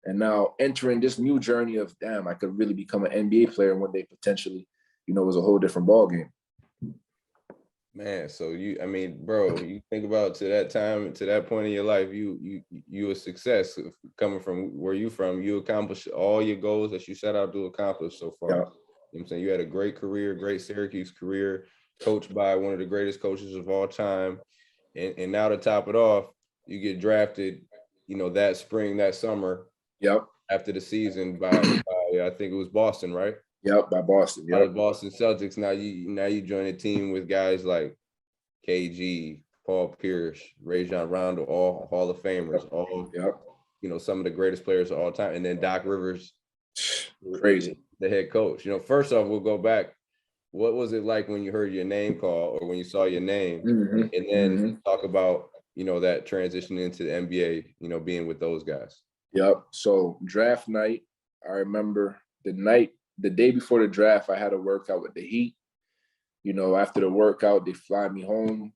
And now entering this new journey of, damn, I could really become an NBA player one day potentially, you know, it was a whole different ballgame. Man, so I mean, bro, you think about to that time, to that point in your life, you a success coming from where you from. You accomplished all your goals that you set out to accomplish so far. Yeah. You know what I'm saying? You had a great career, great Syracuse career, coached by one of the greatest coaches of all time. And now to top it off, you get drafted, you know, that spring, that summer. Yep. After the season by I think it was Boston, right? Yep, by Boston. Yep. By the Boston Celtics. Now you join a team with guys like KG, Paul Pierce, Rajon Rondo, all Hall of Famers, all you know, some of the greatest players of all time, and then Doc Rivers, crazy, the head coach. You know, first off, we'll go back. What was it like when you heard your name called or when you saw your name? Mm-hmm. And then talk about, you know, that transition into the NBA, you know, being with those guys. Yep. So draft night, I remember the day before the draft, I had a workout with the Heat. You know, after the workout, they fly me home.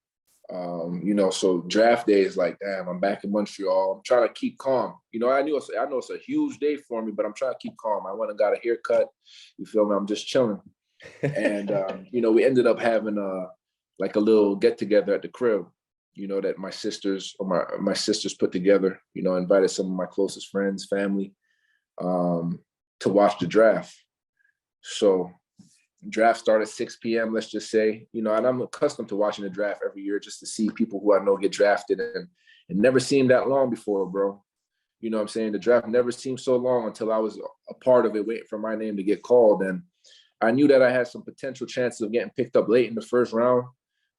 You know, so draft day is like, damn, I'm back in Montreal. I'm trying to keep calm. You know, I know it's a huge day for me, but I'm trying to keep calm. I went and got a haircut. You feel me? I'm just chilling. And, you know, we ended up having like a little get together at the crib, you know, that my sisters put together, you know, invited some of my closest friends, family, to watch the draft. So draft started at 6 p.m., let's just say, you know, and I'm accustomed to watching the draft every year just to see people who I know get drafted, and it never seemed that long before, bro. You know what I'm saying? The draft never seemed so long until I was a part of it, waiting for my name to get called. And I knew that I had some potential chances of getting picked up late in the first round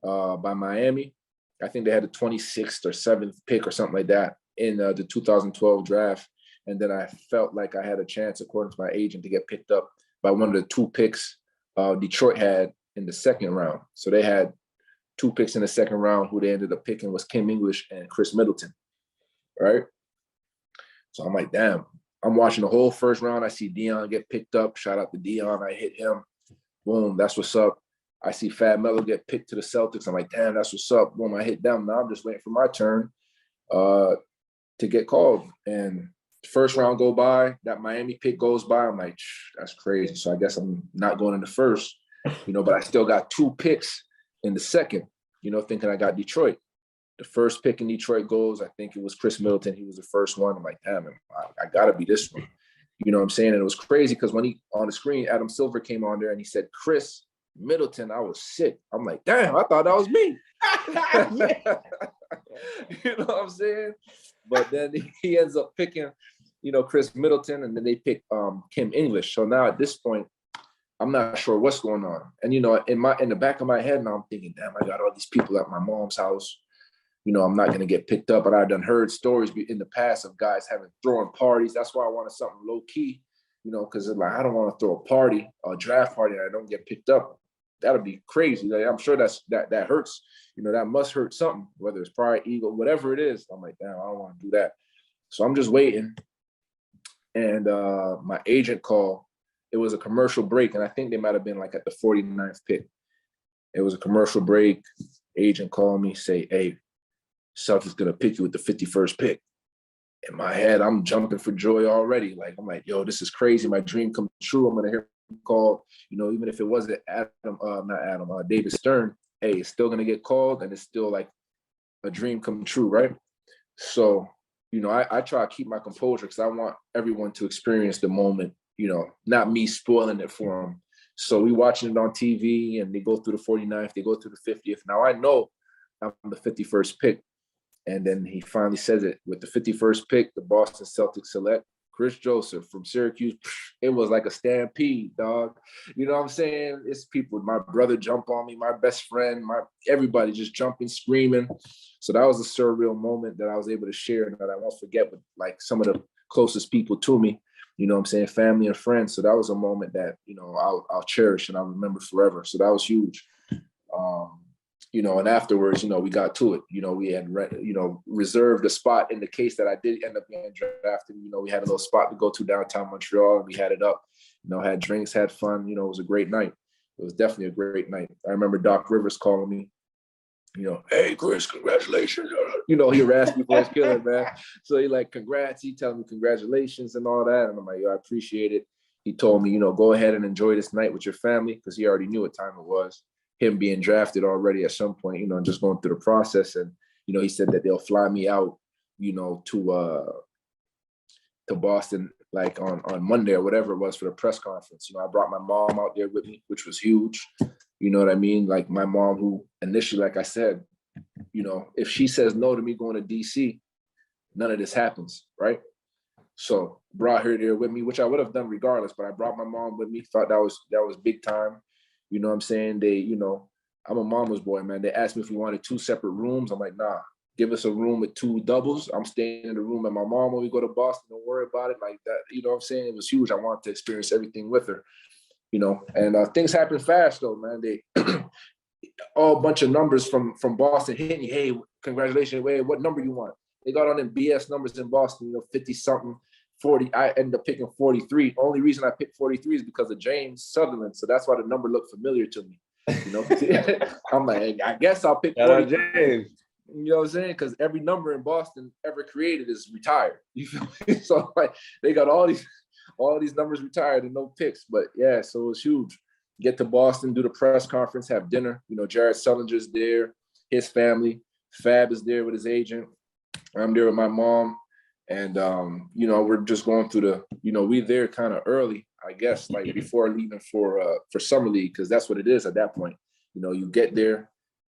by Miami. I think they had the 26th or 7th pick or something like that in the 2012 draft. And then I felt like I had a chance, according to my agent, to get picked up by one of the 2 picks Detroit had in the second round. So they had 2 picks in the second round. Who they ended up picking was Kim English and Chris Middleton, right? So I'm like, damn. I'm watching the whole first round. I see Dion get picked up. Shout out to Dion. I hit him. Boom, that's what's up. I see Fat Melo get picked to the Celtics. I'm like, damn, that's what's up. Boom, I hit them. Now I'm just waiting for my turn to get called. And first round go by, that Miami pick goes by. I'm like, that's crazy. So I guess I'm not going in the first, you know, but I still got 2 picks in the second, you know, thinking I got Detroit. The first pick in Detroit goes, I think it was Chris Middleton. He was the first one. I'm like, damn, I got to be this one. You know what I'm saying? And it was crazy because when he on the screen, Adam Silver came on there and he said, Chris Middleton. I was sick. I'm like, damn, I thought that was me. You know what I'm saying? But then he ends up picking, you know, Chris Middleton, and then they pick Kim English. So now at this point, I'm not sure what's going on. And, you know, in the back of my head now, I'm thinking, damn, I got all these people at my mom's house. You know, I'm not going to get picked up. But I've done heard stories in the past of guys having throwing parties. That's why I wanted something low key, you know, because like, I don't want to throw a party, a draft party, and I don't get picked up. That'll be crazy. Like, I'm sure that hurts. You know, that must hurt something, whether it's pride, ego, whatever it is. I'm like, damn, I don't want to do that. So I'm just waiting. And my agent called. It was a commercial break, and I think they might have been like at the 49th pick. It was a commercial break. Agent called me, say, hey, Celtics gonna pick you with the 51st pick. In my head, I'm jumping for joy already. Like, I'm like, yo, this is crazy. My dream come true. I'm gonna hear him call, you know, even if it wasn't David Stern, hey, it's still gonna get called, and it's still like a dream come true, right? So, you know, I try to keep my composure because I want everyone to experience the moment, you know, not me spoiling it for them. So we watching it on TV, and they go through the 49th, they go through the 50th. Now I know I'm the 51st pick. And then he finally says it with the 51st pick, the Boston Celtics select Kris Joseph from Syracuse. It was like a stampede, dog. You know what I'm saying? It's people, my brother jump on me, my best friend, everybody just jumping, screaming. So that was a surreal moment that I was able to share and that I won't forget with like some of the closest people to me, you know what I'm saying? Family and friends. So that was a moment that, you know, I'll cherish and I'll remember forever. So that was huge. You know, and afterwards, you know, we got to it. You know, we had, you know, reserved a spot in the case that I did end up getting drafted. You know, we had a little spot to go to downtown Montreal, and we had it up. You know, had drinks, had fun. You know, it was a great night. It was definitely a great night. I remember Doc Rivers calling me, you know, hey, Chris, congratulations. You know, he harassed me for his killing, man. So he like, congrats. He telling me congratulations and all that. And I'm like, yo, I appreciate it. He told me, you know, go ahead and enjoy this night with your family because he already knew what time it was. Him being drafted already at some point, you know, and just going through the process. And, you know, he said that they'll fly me out, you know, to Boston, like on Monday or whatever it was for the press conference. You know, I brought my mom out there with me, which was huge. You know what I mean? Like my mom, who initially, like I said, you know, if she says no to me going to DC, none of this happens, right? So brought her there with me, which I would have done regardless, but I brought my mom with me, thought that was big time. You know what I'm saying? They, you know, I'm a mama's boy, man. They asked me if we wanted 2 separate rooms. I'm like, nah, give us a room with 2 doubles. I'm staying in the room with my mom when we go to Boston. Don't worry about it like that. You know what I'm saying? It was huge. I wanted to experience everything with her, you know, and things happen fast though, man. They all bunch of numbers from Boston hitting me. Hey, congratulations. Wait, what number you want? They got on them BS numbers in Boston, you know, 50 something. 40, I ended up picking 43. Only reason I picked 43 is because of James Sutherland. So that's why the number looked familiar to me. You know, I'm like, I guess I'll pick 43. James. You know what I'm saying? Because every number in Boston ever created is retired. You feel me? So like they got all these numbers retired and no picks. But yeah, so it was huge. Get to Boston, do the press conference, have dinner. You know, Jared Sullinger's there, his family. Fab is there with his agent. I'm there with my mom. And, you know, we're just going through we there kind of early, I guess, like before leaving for Summer League, because that's what it is at that point. You know, you get there.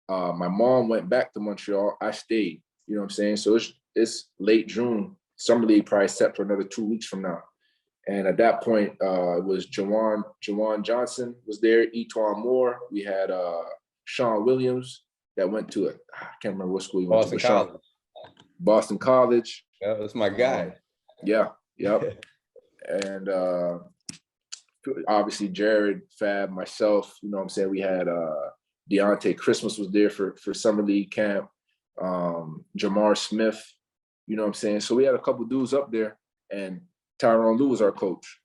My mom went back to Montreal. I stayed, you know what I'm saying? So it's late June. Summer League probably set for another 2 weeks from now. And at that point, it was Jawan Johnson was there, Etwan Moore. We had Sean Williams that went to I can't remember what school he went to. Boston College. Yeah, that's my guy. Yep. And obviously Jared, Fab, myself, you know what I'm saying? We had Deontay Christmas was there for Summer League camp. Jamar Smith, you know what I'm saying? So we had a couple dudes up there, and Tyronn Lue was our coach.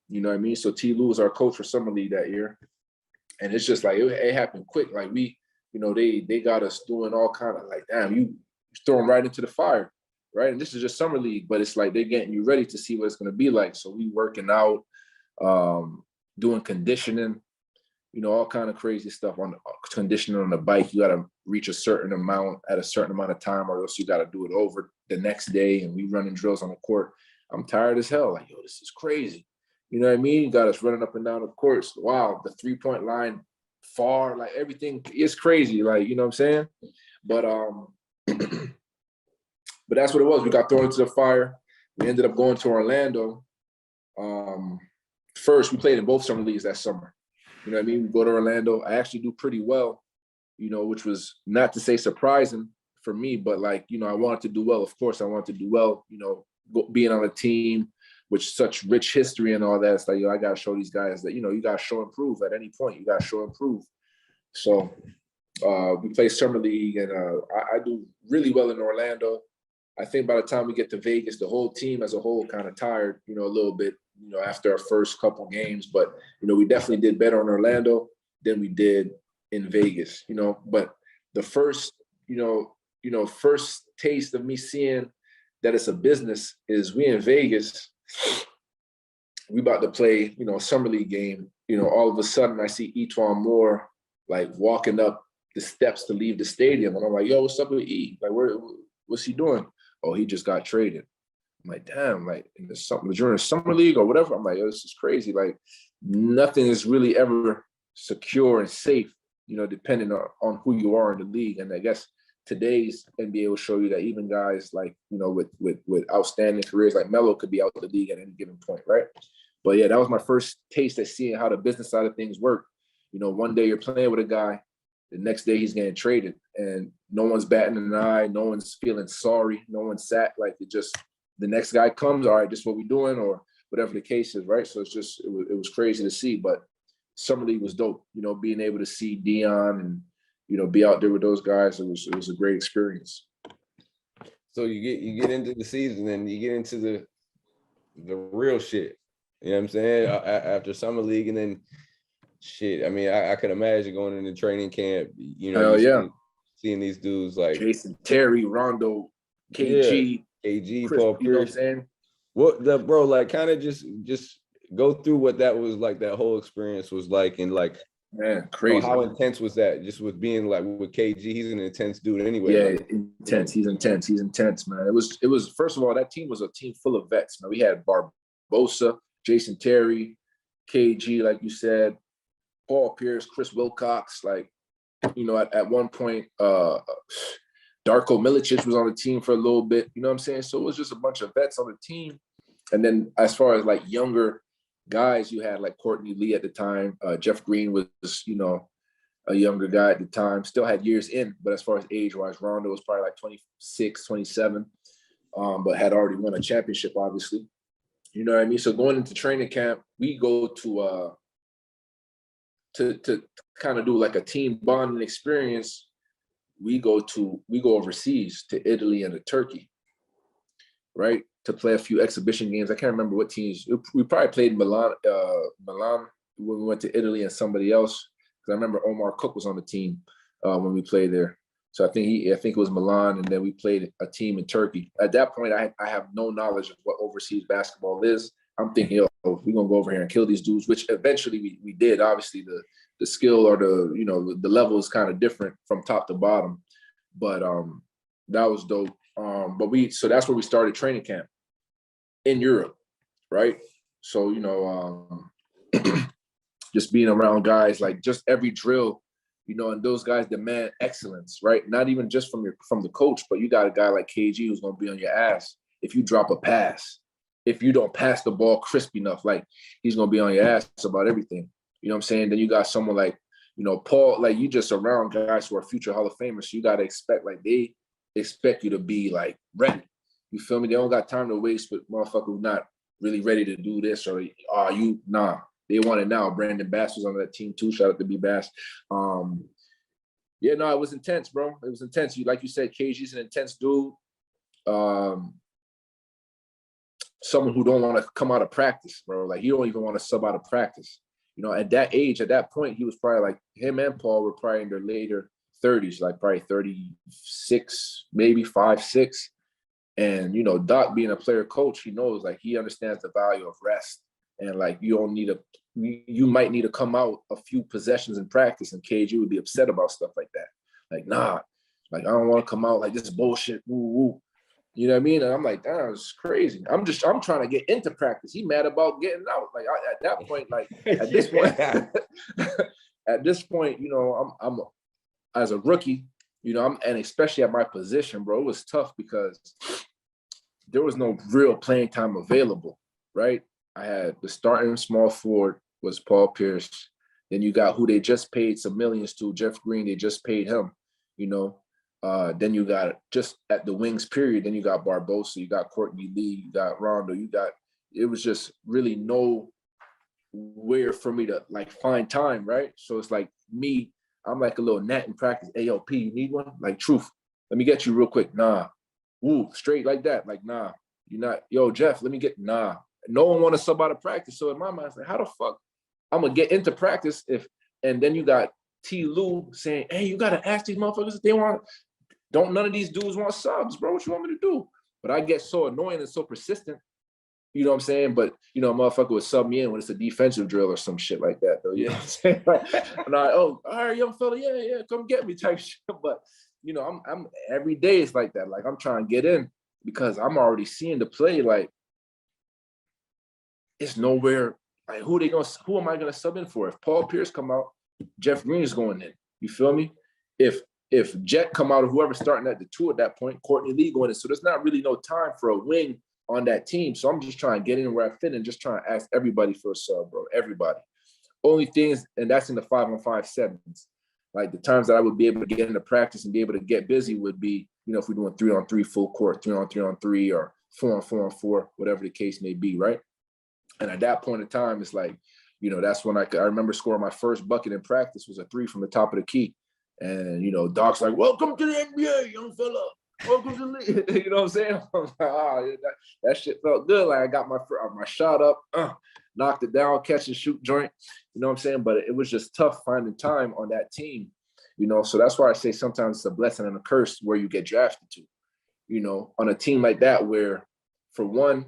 You know what I mean? So T. Lue was our coach for Summer League that year. And it's just like, it happened quick. Like we, you know, they got us doing all kind of like, damn, you throw them right into the fire. Right. And this is just Summer League, but it's like they're getting you ready to see what it's going to be like. So we working out, doing conditioning, you know, all kind of crazy stuff on conditioning on the bike. You got to reach a certain amount at a certain amount of time, or else you got to do it over the next day. And we running drills on the court. I'm tired as hell. Like, yo, this is crazy. You know what I mean? You got us running up and down the courts. Wow, the 3-point line far, like everything is crazy. Like, you know what I'm saying? But but that's what it was. We got thrown into the fire. We ended up going to Orlando. First, we played in both summer leagues that summer. You know what I mean? We go to Orlando. I actually do pretty well, you know, which was not to say surprising for me, but like, you know, I wanted to do well. Of course, I wanted to do well, you know, being on a team with such rich history and all that. It's like, yo, I got to show these guys that, you know, you got to show and prove at any point. You got to show and prove. So we play summer league, and I do really well in Orlando. I think by the time we get to Vegas, the whole team as a whole kind of tired, you know, a little bit, you know, after our first couple games. But, you know, we definitely did better in Orlando than we did in Vegas, you know. But the first, first taste of me seeing that it's a business is we in Vegas. We about to play, you know, a summer league game. You know, all of a sudden I see Etwan Moore like walking up the steps to leave the stadium, and I'm like, yo, what's up with E? Like, what's he doing? Oh, he just got traded. I'm like, damn, like during the summer league or whatever. I'm like, yo, this is crazy. Like, nothing is really ever secure and safe, you know, depending on who you are in the league. And I guess today's NBA will show you that even guys like, you know, with outstanding careers like Melo could be out of the league at any given point, right? But yeah, that was my first taste of seeing how the business side of things work. You know, one day you're playing with a guy, the next day he's getting traded, and no one's batting an eye, no one's feeling sorry, no one's sad. Like, it just, the next guy comes, all right, this is what we're doing, or whatever the case is, right? So it's just, it was crazy to see, but summer league was dope. You know, being able to see Dion and, you know, be out there with those guys, it was a great experience. So you get into the season and you get into the real shit. You know what I'm saying? After summer league, and then shit. I mean, I could imagine going into training camp. You know, seeing these dudes like Jason Terry, Rondo, KG, KG, Chris, Paul Pierce. You know what I'm saying? What the bro? Like, kind of just go through what that was like. That whole experience was like, and like, man, crazy. You know, how intense was that? Just with being like with KG, he's an intense dude anyway. Yeah, like, intense. He's intense. He's intense, man. It was first of all, that team was a team full of vets. Man, we had Barbosa, Jason Terry, KG, like you said, Paul Pierce, Chris Wilcox. Like, you know, at one point, Darko Milicic was on the team for a little bit. You know what I'm saying? So it was just a bunch of vets on the team. And then as far as like younger guys, you had like Courtney Lee at the time. Jeff Green was, you know, a younger guy at the time. Still had years in, but as far as age-wise, Rondo was probably like 26, 27, but had already won a championship, obviously. You know what I mean? So going into training camp, we go to kind of do like a team bonding experience. We go overseas to Italy and to Turkey, right? To play a few exhibition games. I can't remember what teams. We probably played Milan when we went to Italy, and somebody else. Because I remember Omar Cook was on the team when we played there. So I think it was Milan, and then we played a team in Turkey. At that point, I have no knowledge of what overseas basketball is. I'm thinking, yo, we're gonna go over here and kill these dudes, which eventually we did. Obviously, the skill or the level is kind of different from top to bottom, but that was dope. So that's where we started training camp in Europe, right? So, you know, just being around guys, like just every drill, you know, and those guys demand excellence, right? Not even just from the coach, but you got a guy like KG who's gonna be on your ass if you drop a pass. If you don't pass the ball crisp enough, like, he's gonna be on your ass about everything. You know what I'm saying? Then you got someone like, you know, Paul, like, you just around guys who are future Hall of Famers. So you gotta expect, like, they expect you to be like ready. You feel me? They don't got time to waste with motherfucker who's not really ready to do this, or they want it now. Brandon Bass was on that team too. Shout out to B Bass. It was intense, bro. It was intense. Like you said, KG's an intense dude. Someone who don't want to come out of practice, bro. Like, he don't even want to sub out of practice. You know, at that age, at that point, he was probably like, him and Paul were probably in their later 30s, like probably 36, maybe 5, 6. And, you know, Doc being a player coach, he knows, like, he understands the value of rest. And like, you might need to come out a few possessions in practice, and KG would be upset about stuff like that. Like, nah, like, I don't want to come out like this bullshit. Woo, woo. You know what I mean? And I'm like, damn, it's crazy. I'm trying to get into practice. He mad about getting out. Like at that point, like at this point, at this point, you know, I'm as a rookie, you know, and especially at my position, bro, it was tough because there was no real playing time available, right? I had the starting small forward was Paul Pierce. Then you got who they just paid some millions to, Jeff Green. They just paid him, you know. Then you got just at the wings period. Then you got Barbosa, you got Courtney Lee, you got Rondo. It was just really nowhere for me to like find time, right? So it's like me, I'm like a little gnat in practice. ALP, you need one? Like, truth, let me get you real quick. Nah. Woo, straight like that. Like, nah, you're not. Yo, Jeff, let me get, nah. No one want to sub out of practice. So in my mind, it's like, how the fuck I'm gonna get into practice and then you got T. Lou saying, hey, you gotta ask these motherfuckers if they want. Don't none of these dudes want subs, bro? What you want me to do? But I get so annoying and so persistent. You know what I'm saying? But, you know, a motherfucker would sub me in when it's a defensive drill or some shit like that, though. You know what I'm saying? And oh, all right, young fella, yeah, come get me type shit. But, you know, I'm every day it's like that. Like, I'm trying to get in because I'm already seeing the play. Like, it's nowhere. Like, who am I gonna sub in for? If Paul Pierce come out, Jeff Green is going in. You feel me? If Jet come out or whoever's starting at the 2 at that point, Courtney Lee going in. So there's not really no time for a wing on that team. So I'm just trying to get in where I fit and just trying to ask everybody for a sub, bro. Everybody. Only things, and that's in the 5-on-5 sevens. Like the times that I would be able to get into practice and be able to get busy would be, you know, if we're doing 3-on-3 full court, 3-on-3 or 4-on-4, whatever the case may be, right? And at that point in time, it's like, you know, that's when I remember scoring my first bucket in practice was a 3 from the top of the key. And, you know, Doc's like, welcome to the NBA, young fella. Welcome to the league. You know what I'm saying? I was like, that shit felt good. Like I got my shot up, knocked it down, catch and shoot joint. You know what I'm saying? But it was just tough finding time on that team. You know, so that's why I say sometimes it's a blessing and a curse where you get drafted to. You know, on a team like that where, for one,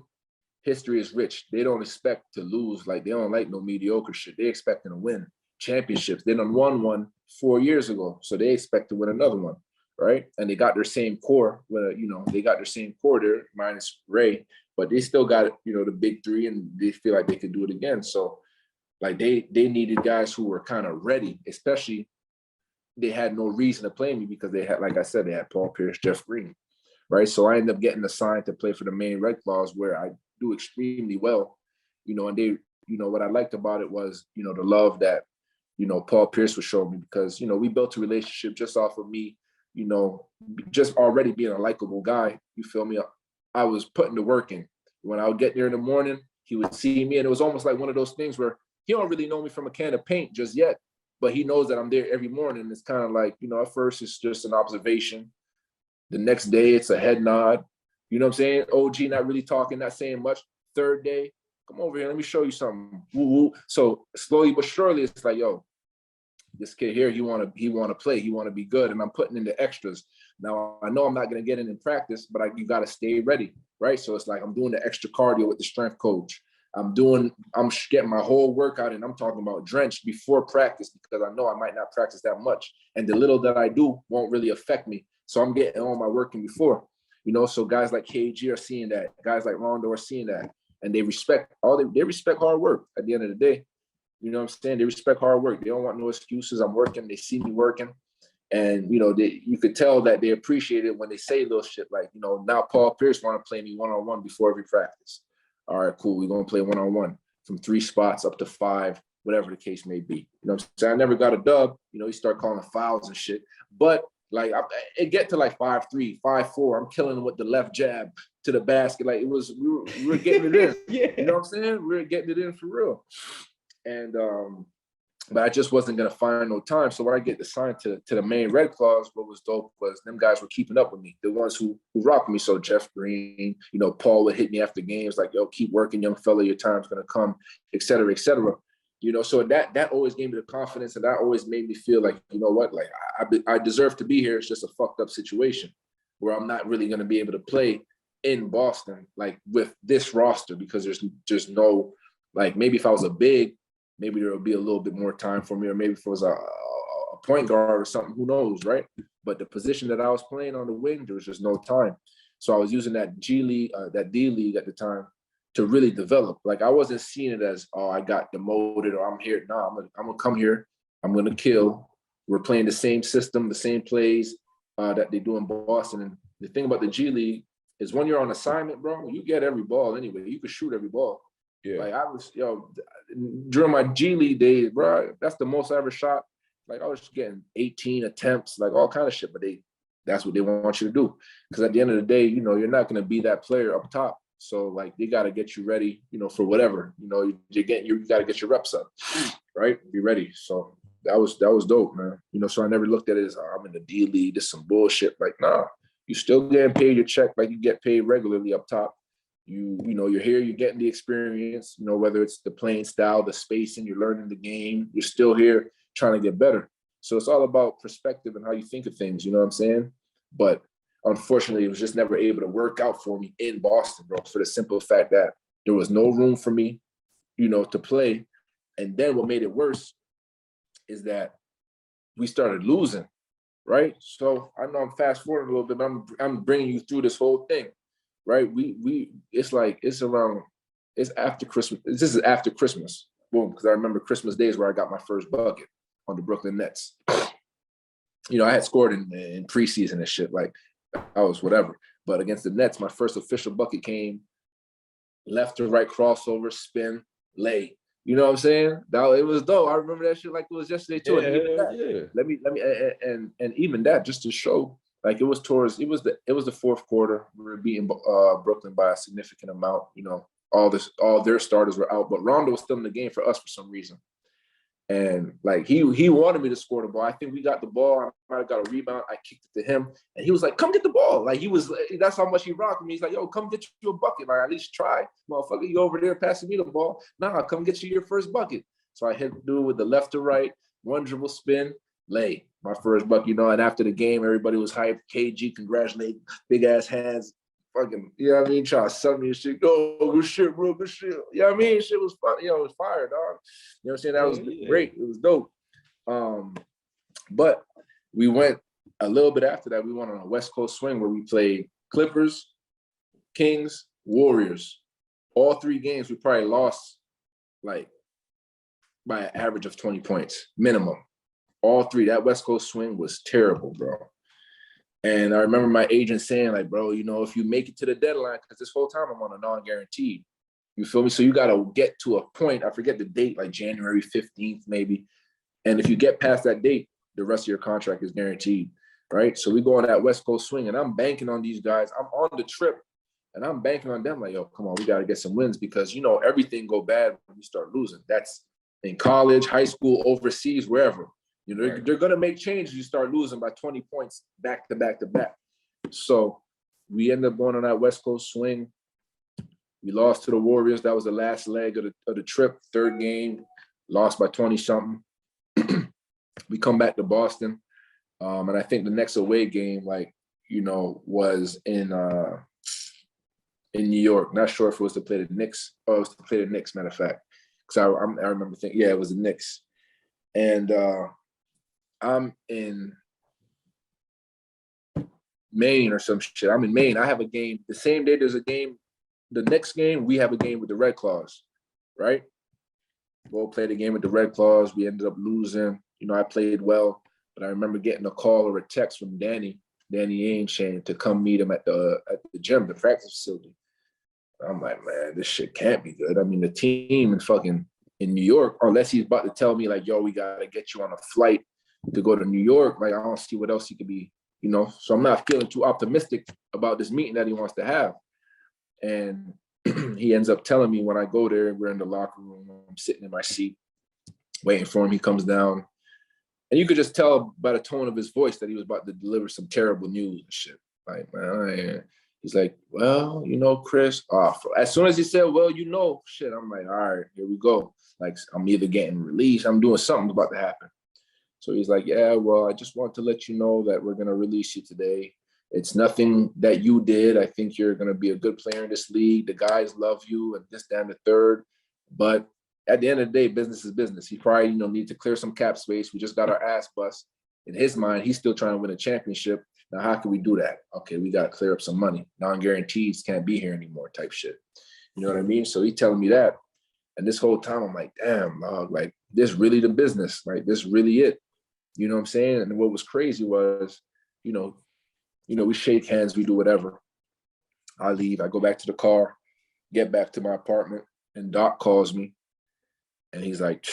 history is rich. They don't expect to lose. Like, they don't like no mediocre shit. They expecting to win championships. They done won one 4 years ago, so they expect to win another one, right? And they got their same core. Well, you know, they got their same core there, minus Ray, but they still got, you know, the big 3, and they feel like they could do it again. So, like, they needed guys who were kind of ready, especially they had no reason to play me because they had, like I said, they had Paul Pierce, Jeff Green, right? So I ended up getting assigned to play for the Maine Red Claws, where I do extremely well, you know, and they, you know, what I liked about it was, you know, the love that, you know, Paul Pierce was showing me because, you know, we built a relationship just off of me, you know, just already being a likable guy. You feel me? I was putting the work in. When I would get there in the morning, he would see me, and it was almost like one of those things where he don't really know me from a can of paint just yet, but he knows that I'm there every morning. It's kind of like, you know, at first it's just an observation. The next day it's a head nod. You know what I'm saying? OG not really talking, not saying much. Third day, come over here, let me show you something. Woo woo. So slowly but surely, it's like, yo, this kid here, he want to play, he want to be good, and I'm putting in the extras. Now I know I'm not gonna get in practice, but you got to stay ready, right? So it's like I'm doing the extra cardio with the strength coach. I'm getting my whole workout, and I'm talking about drenched before practice because I know I might not practice that much, and the little that I do won't really affect me. So I'm getting all my working before, you know. So guys like KG are seeing that, guys like Rondo are seeing that, and they respect they respect hard work at the end of the day. You know what I'm saying? They respect hard work. They don't want no excuses. I'm working. They see me working. And, you know, you could tell that they appreciate it when they say little shit like, you know, now Paul Pierce want to play me one-on-one before every practice. All right, cool. We're going to play one-on-one from 3 spots up to 5, whatever the case may be. You know what I'm saying? I never got a dub. You know, you start calling fouls and shit. But, like, it get to, like, 5-3, 5-4. I'm killing them with the left jab to the basket. Like, we were getting it in. Yeah. You know what I'm saying? We were getting it in for real. And but I just wasn't gonna find no time. So when I get assigned to the Maine Red Claws, what was dope was them guys were keeping up with me, the ones who rocked me. So Jeff Green, you know, Paul would hit me after games like, yo, keep working, young fella, your time's gonna come, et cetera, et cetera. You know, so that always gave me the confidence, and that always made me feel like, you know what, like I deserve to be here. It's just a fucked up situation where I'm not really gonna be able to play in Boston, like with this roster, because there's no, like, maybe if I was a big, maybe there will be a little bit more time for me, or maybe if it was a point guard or something, who knows, right? But the position that I was playing on the wing, there was just no time. So I was using that G League, that D League at the time to really develop. Like I wasn't seeing it as, oh, I got demoted or I'm here. No, I'm gonna come here. I'm gonna kill. We're playing the same system, the same plays that they do in Boston. And the thing about the G League is when you're on assignment, bro, you get every ball anyway. You can shoot every ball. Yeah. Like I was, during my G League days, bro, that's the most I ever shot. Like I was getting 18 attempts, like all kind of shit. But that's what they want you to do. Because at the end of the day, you're not going to be that player up top. So like they got to get you ready, for whatever. You got to get your reps up, right? Be ready. So that was dope, man. So I never looked at it as, oh, I'm in the D League. This is some bullshit. Like, nah, you still getting paid your check like you get paid regularly up top. You're here, you're getting the experience, whether it's the playing style, the spacing, you're learning the game, you're still here trying to get better. So it's all about perspective and how you think of things, you know what I'm saying? But unfortunately, it was just never able to work out for me in Boston, bro, for the simple fact that there was no room for me, to play. And then what made it worse is that we started losing, right? So I know I'm fast forwarding a little bit, but I'm bringing you through this whole thing. Right, it's after Christmas. This is after Christmas, boom. Because I remember Christmas days where I got my first bucket on the Brooklyn Nets. I had scored in preseason and shit. Like I was whatever, but against the Nets, my first official bucket came left to right crossover, spin, lay. You know what I'm saying? It was dope. I remember that shit like it was yesterday too. And even that just to show. Like it was the fourth quarter. We were beating Brooklyn by a significant amount. All their starters were out, but Rondo was still in the game for us for some reason. And like he wanted me to score the ball. I think we got the ball. I might have got a rebound. I kicked it to him, and he was like, "Come get the ball!" Like that's how much he rocked me. He's like, "Yo, come get you a bucket. Like at least try, motherfucker. You over there passing me the ball? Nah, come get you your first bucket." So I hit the dude with the left to right, one dribble spin. Lay my first bucket, and after the game, everybody was hyped. KG congratulating, big ass hands, fucking, trying to sell me and shit. Oh, good shit, bro, good shit. Shit was fun. It was fire, dog. You know what I'm saying? That was great. It was dope. But we went a little bit after that. We went on a West Coast swing where we played Clippers, Kings, Warriors. All three games we probably lost like by an average of 20 points minimum. All three, that West Coast swing was terrible, bro. And I remember my agent saying, like, bro, if you make it to the deadline, because this whole time I'm on a non-guaranteed, you feel me? So you got to get to a point, I forget the date, like January 15th maybe. And if you get past that date, the rest of your contract is guaranteed, right? So we go on that West Coast swing, and I'm banking on these guys. I'm on the trip, and I'm banking on them like, yo, come on, we got to get some wins because, everything go bad when you start losing. That's in college, high school, overseas, wherever. They're going to make changes. You start losing by 20 points back to back to back. So we ended up going on that West Coast swing. We lost to the Warriors. That was the last leg of the trip, third game, lost by 20-something. We come back to Boston. And I think the next away game, was in New York. Not sure if it was to play the Knicks. Oh, it was to play the Knicks, matter of fact. Because I remember thinking, yeah, it was the Knicks. And I'm in Maine or some shit. I'm in Maine. I have a game. The same day there's a game, the next game, we have a game with the Red Claws, right? We'll play the game with the Red Claws. We ended up losing. I played well, but I remember getting a call or a text from Danny Ainge to come meet him at the gym, the practice facility. I'm like, man, this shit can't be good. I mean, the team in New York, unless he's about to tell me like, yo, we got to get you on a flight to go to New York. Like, I don't see what else he could be, so I'm not feeling too optimistic about this meeting that he wants to have. And he ends up telling me when I go there, we're in the locker room, I'm sitting in my seat waiting for him. He comes down and you could just tell by the tone of his voice that he was about to deliver some terrible news and shit. Like, man, he's like, well, Kris, as soon as he said, well, shit, I'm like, all right, here we go. Like, I'm either getting released, I'm doing something about to happen. So he's like, yeah, well, I just want to let you know that we're going to release you today. It's nothing that you did. I think you're going to be a good player in this league. The guys love you and this, that, and the third. But at the end of the day, business is business. He probably, need to clear some cap space. We just got our ass bust. In his mind, he's still trying to win a championship. Now, how can we do that? Okay, we got to clear up some money. Non-guarantees can't be here anymore type shit. You know what I mean? So he telling me that. And this whole time, I'm like, damn, dog, like, this really the business. Like, this really it. You know what I'm saying? And what was crazy was, we shake hands, we do whatever. I leave, I go back to the car, get back to my apartment, and Doc calls me. And he's like,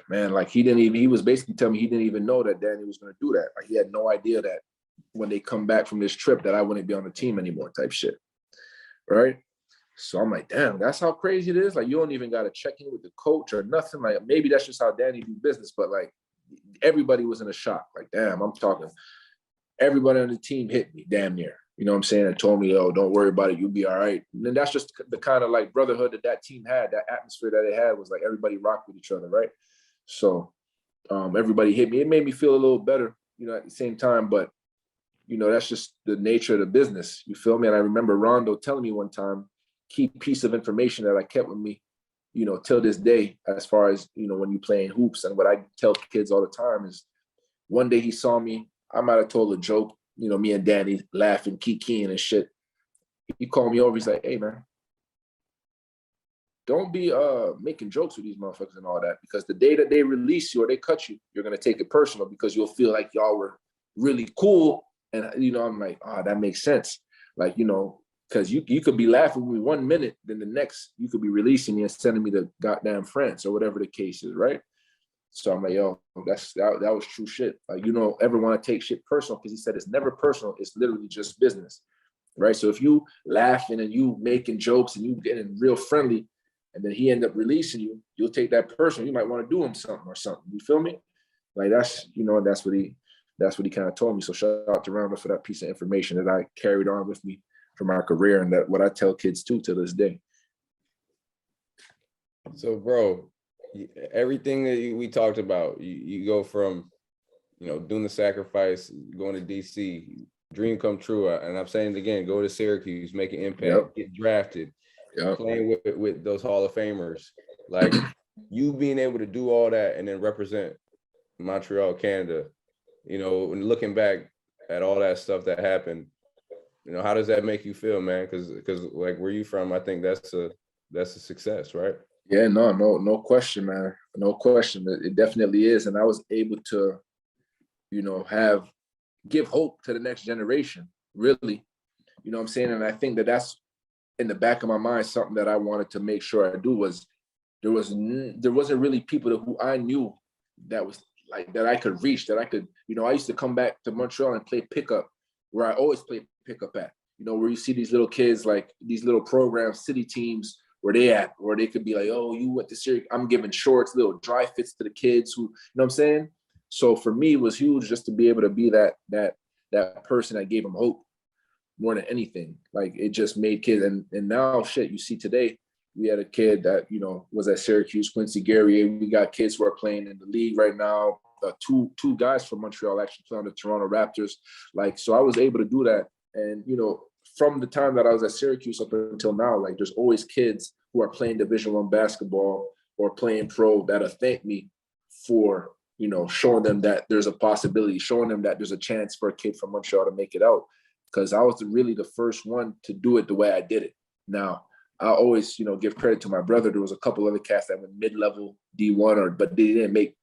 man, like he was basically telling me he didn't even know that Danny was going to do that. Like he had no idea that when they come back from this trip that I wouldn't be on the team anymore type shit. Right. So I'm like, damn, that's how crazy it is. Like you don't even got to check in with the coach or nothing. Like maybe that's just how Danny do business. But like everybody was in a shock. Like, damn, I'm talking. Everybody on the team hit me damn near. You know what I'm saying? And told me, oh, don't worry about it. You'll be all right. And then that's just the kind of like brotherhood that team had. That atmosphere that it had was like everybody rocked with each other, right? So everybody hit me. It made me feel a little better, at the same time. But, that's just the nature of the business. You feel me? And I remember Rondo telling me one time, key piece of information that I kept with me, till this day, as far as, when you playing hoops. And what I tell kids all the time is one day he saw me, I might have told a joke, me and Danny laughing, kikiing and shit. He called me over. He's like, hey, man, don't be making jokes with these motherfuckers and all that, because the day that they release you or they cut you, you're going to take it personal because you'll feel like y'all were really cool. And, I'm like, that makes sense. Like, because you could be laughing with me 1 minute, then the next you could be releasing me and sending me to goddamn France or whatever the case is, right? So I'm like, yo, that was true shit. Like, you don't ever want to take shit personal, because he said it's never personal. It's literally just business, right? So if you laughing and you making jokes and you getting real friendly, and then he end up releasing you, you'll take that personal. You might want to do him something or something. You feel me? Like that's what he kind of told me. So shout out to Rondo for that piece of information that I carried on with me for my career, and that what I tell kids too to this day. So, bro, everything that we talked about, you go from, doing the sacrifice, going to DC, dream come true. And I'm saying it again, go to Syracuse, make an impact, Get drafted, playing with those Hall of Famers. Like you being able to do all that and then represent Montreal, Canada, and looking back at all that stuff that happened, how does that make you feel, man? Because like where you from, I think that's a success, right? Yeah, no question, man. No question. It definitely is. And I was able to, give hope to the next generation, really. You know what I'm saying? And I think that's in the back of my mind, something that I wanted to make sure I do was there wasn't really people who I knew that was like, that I could reach, that I could, I used to come back to Montreal and play pickup where I always play pickup at, where you see these little kids, like these little programs, city teams, where they could be like, oh, you went to Syracuse. I'm giving shorts, little dry fits to the kids who, what I'm saying? So for me, it was huge just to be able to be that person that gave them hope more than anything. Like it just made kids. And now shit, you see today, we had a kid that, was at Syracuse, Quincy Guerrier. We got kids who are playing in the league right now. Two guys from Montreal actually play on the Toronto Raptors. Like, so I was able to do that. And, from the time that I was at Syracuse up until now, like there's always kids who are playing Division I basketball or playing pro that'll thank me for, showing them that there's a possibility, showing them that there's a chance for a kid from Montreal to make it out. Because I was really the first one to do it the way I did it. Now, I always, give credit to my brother. There was a couple other cats that went mid-level D1, but they didn't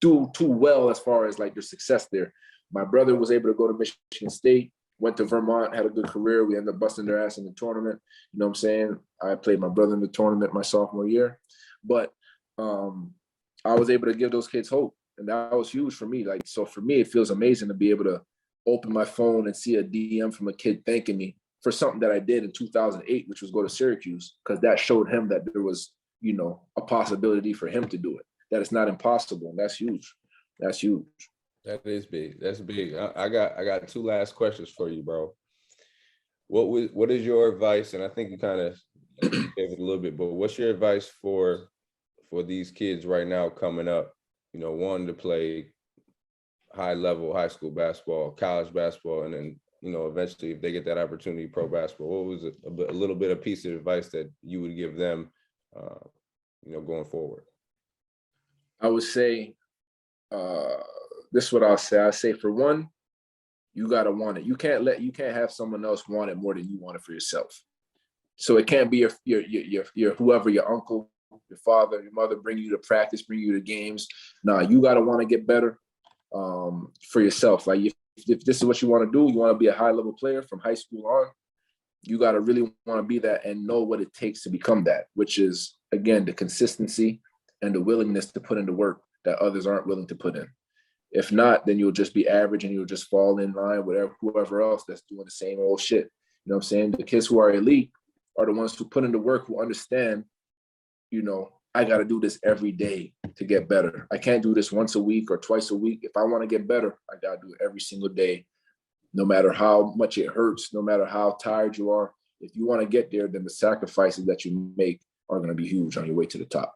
do too well as far as like their success there. My brother was able to go to Michigan State, went to Vermont, had a good career. We ended up busting their ass in the tournament. You know what I'm saying? I played my brother in the tournament my sophomore year. But I was able to give those kids hope. And that was huge for me. Like, so for me, it feels amazing to be able to open my phone and see a DM from a kid thanking me for something that I did in 2008, which was go to Syracuse, because that showed him that there was, a possibility for him to do it, that it's not impossible. And that's huge. That's huge. That is big. That's big. I got two last questions for you, bro. What is your advice? And I think you kind of gave it a little bit, but what's your advice for these kids right now coming up, wanting to play high level high school basketball, college basketball, and then, eventually if they get that opportunity, pro basketball? What was a little bit of piece of advice that you would give them, going forward? I would say, this is what I'll say. I say, for one, You gotta want it. You can't have someone else want it more than you want it for yourself. So it can't be your whoever, your uncle, your father, your mother bring you to practice, bring you to games. Nah, you gotta want to get better for yourself. Like if this is what you want to do, you want to be a high level player from high school on, you got to really want to be that and know what it takes to become that, which is, again, the consistency and the willingness to put in the work that others aren't willing to put in. If not, then you'll just be average and you'll just fall in line with whoever else that's doing the same old shit. You know what I'm saying? The kids who are elite are the ones who put in the work, who understand, you know, I got to do this every day to get better. I can't do this once a week or twice a week. If I want to get better, I got to do it every single day, no matter how much it hurts, no matter how tired you are. If you want to get there, then the sacrifices that you make are going to be huge on your way to the top.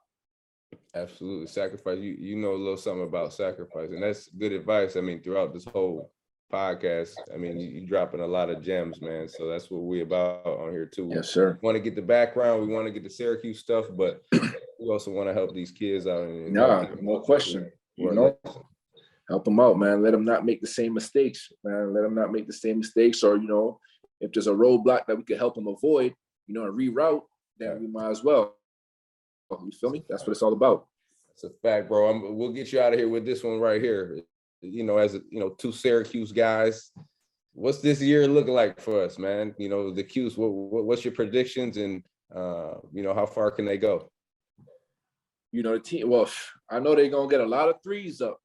Absolutely. Sacrifice. You know a little something about sacrifice, and that's good advice. I mean, throughout this whole podcast, I mean, you dropping a lot of gems, man. So that's what we're about on here too. Yes, sir. We want to get the background. We want to get the Syracuse stuff, but we also want to help these kids out. No question. You know, help them out, man. Let them not make the same mistakes, man. Let them not make the same mistakes. Or, you know, if there's a roadblock that we could help them avoid, you know, and reroute, then we might as well. You feel me? That's what it's all about. That's a fact, bro. We'll get you out of here with this one right here. You know, as two Syracuse guys, what's this year looking like for us, man? You know, the Qs. What's your predictions, and you know, how far can they go? You know, the team. Well, I know they're gonna get a lot of threes up.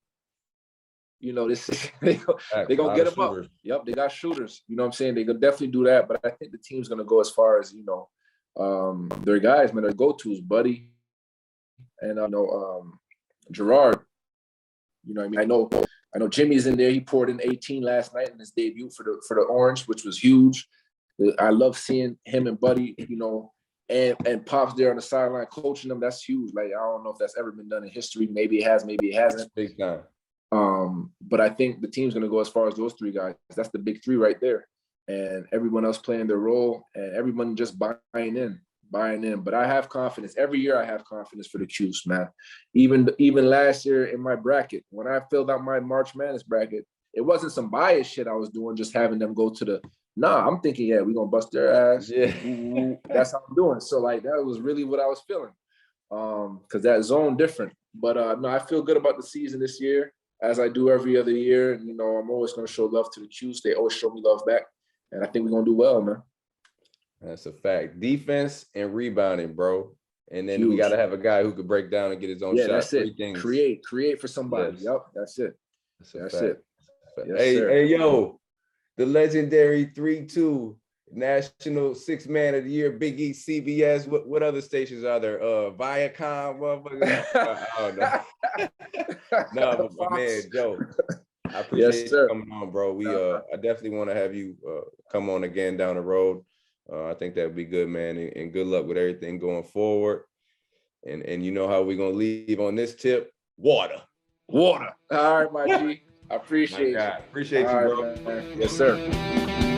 You know, they're gonna get them up. Yep, they got shooters. You know what I'm saying? They could definitely do that, but I think the team's gonna go as far as, you know, their guys, man, their go-tos, Buddy, and Gerard. You know what I mean? I know Jimmy's in there. He poured in 18 last night in his debut for the Orange, which was huge. I love seeing him and Buddy, you know, and Pop's there on the sideline coaching them. That's huge. Like, I don't know if that's ever been done in history. Maybe it has, maybe it hasn't. Big time. But I think the team's gonna go as far as those three guys. That's the big three right there. And everyone else playing their role and everyone just buying in. But I have confidence. Every year I have confidence for the Qs, man. Even last year in my bracket, when I filled out my March Madness bracket, it wasn't some bias shit I was doing, just having them go to the I'm thinking, yeah, we're gonna bust their ass. Yeah. That's how I'm doing. So like that was really what I was feeling. Because that zone different. But no, I feel good about the season this year, as I do every other year. And you know, I'm always gonna show love to the Qs. They always show me love back. And I think we're gonna do well, man. That's a fact. Defense and rebounding, bro. And then we got to have a guy who could break down and get his own shot. That's it. Create for somebody. Yes. Yep, that's it. That's it. Yes, hey, yo, the legendary 3-2 National Sixth Man of the Year, Big East, CBS. What other stations are there? Viacom, motherfucker. I don't know. No, but my man, Joe, I appreciate you coming on, bro. I definitely want to have you come on again down the road. I think that would be good, man, and good luck with everything going forward. And you know how we're going to leave on this tip? Water. All right, my G. I appreciate you. Appreciate you, bro. Yes, sir.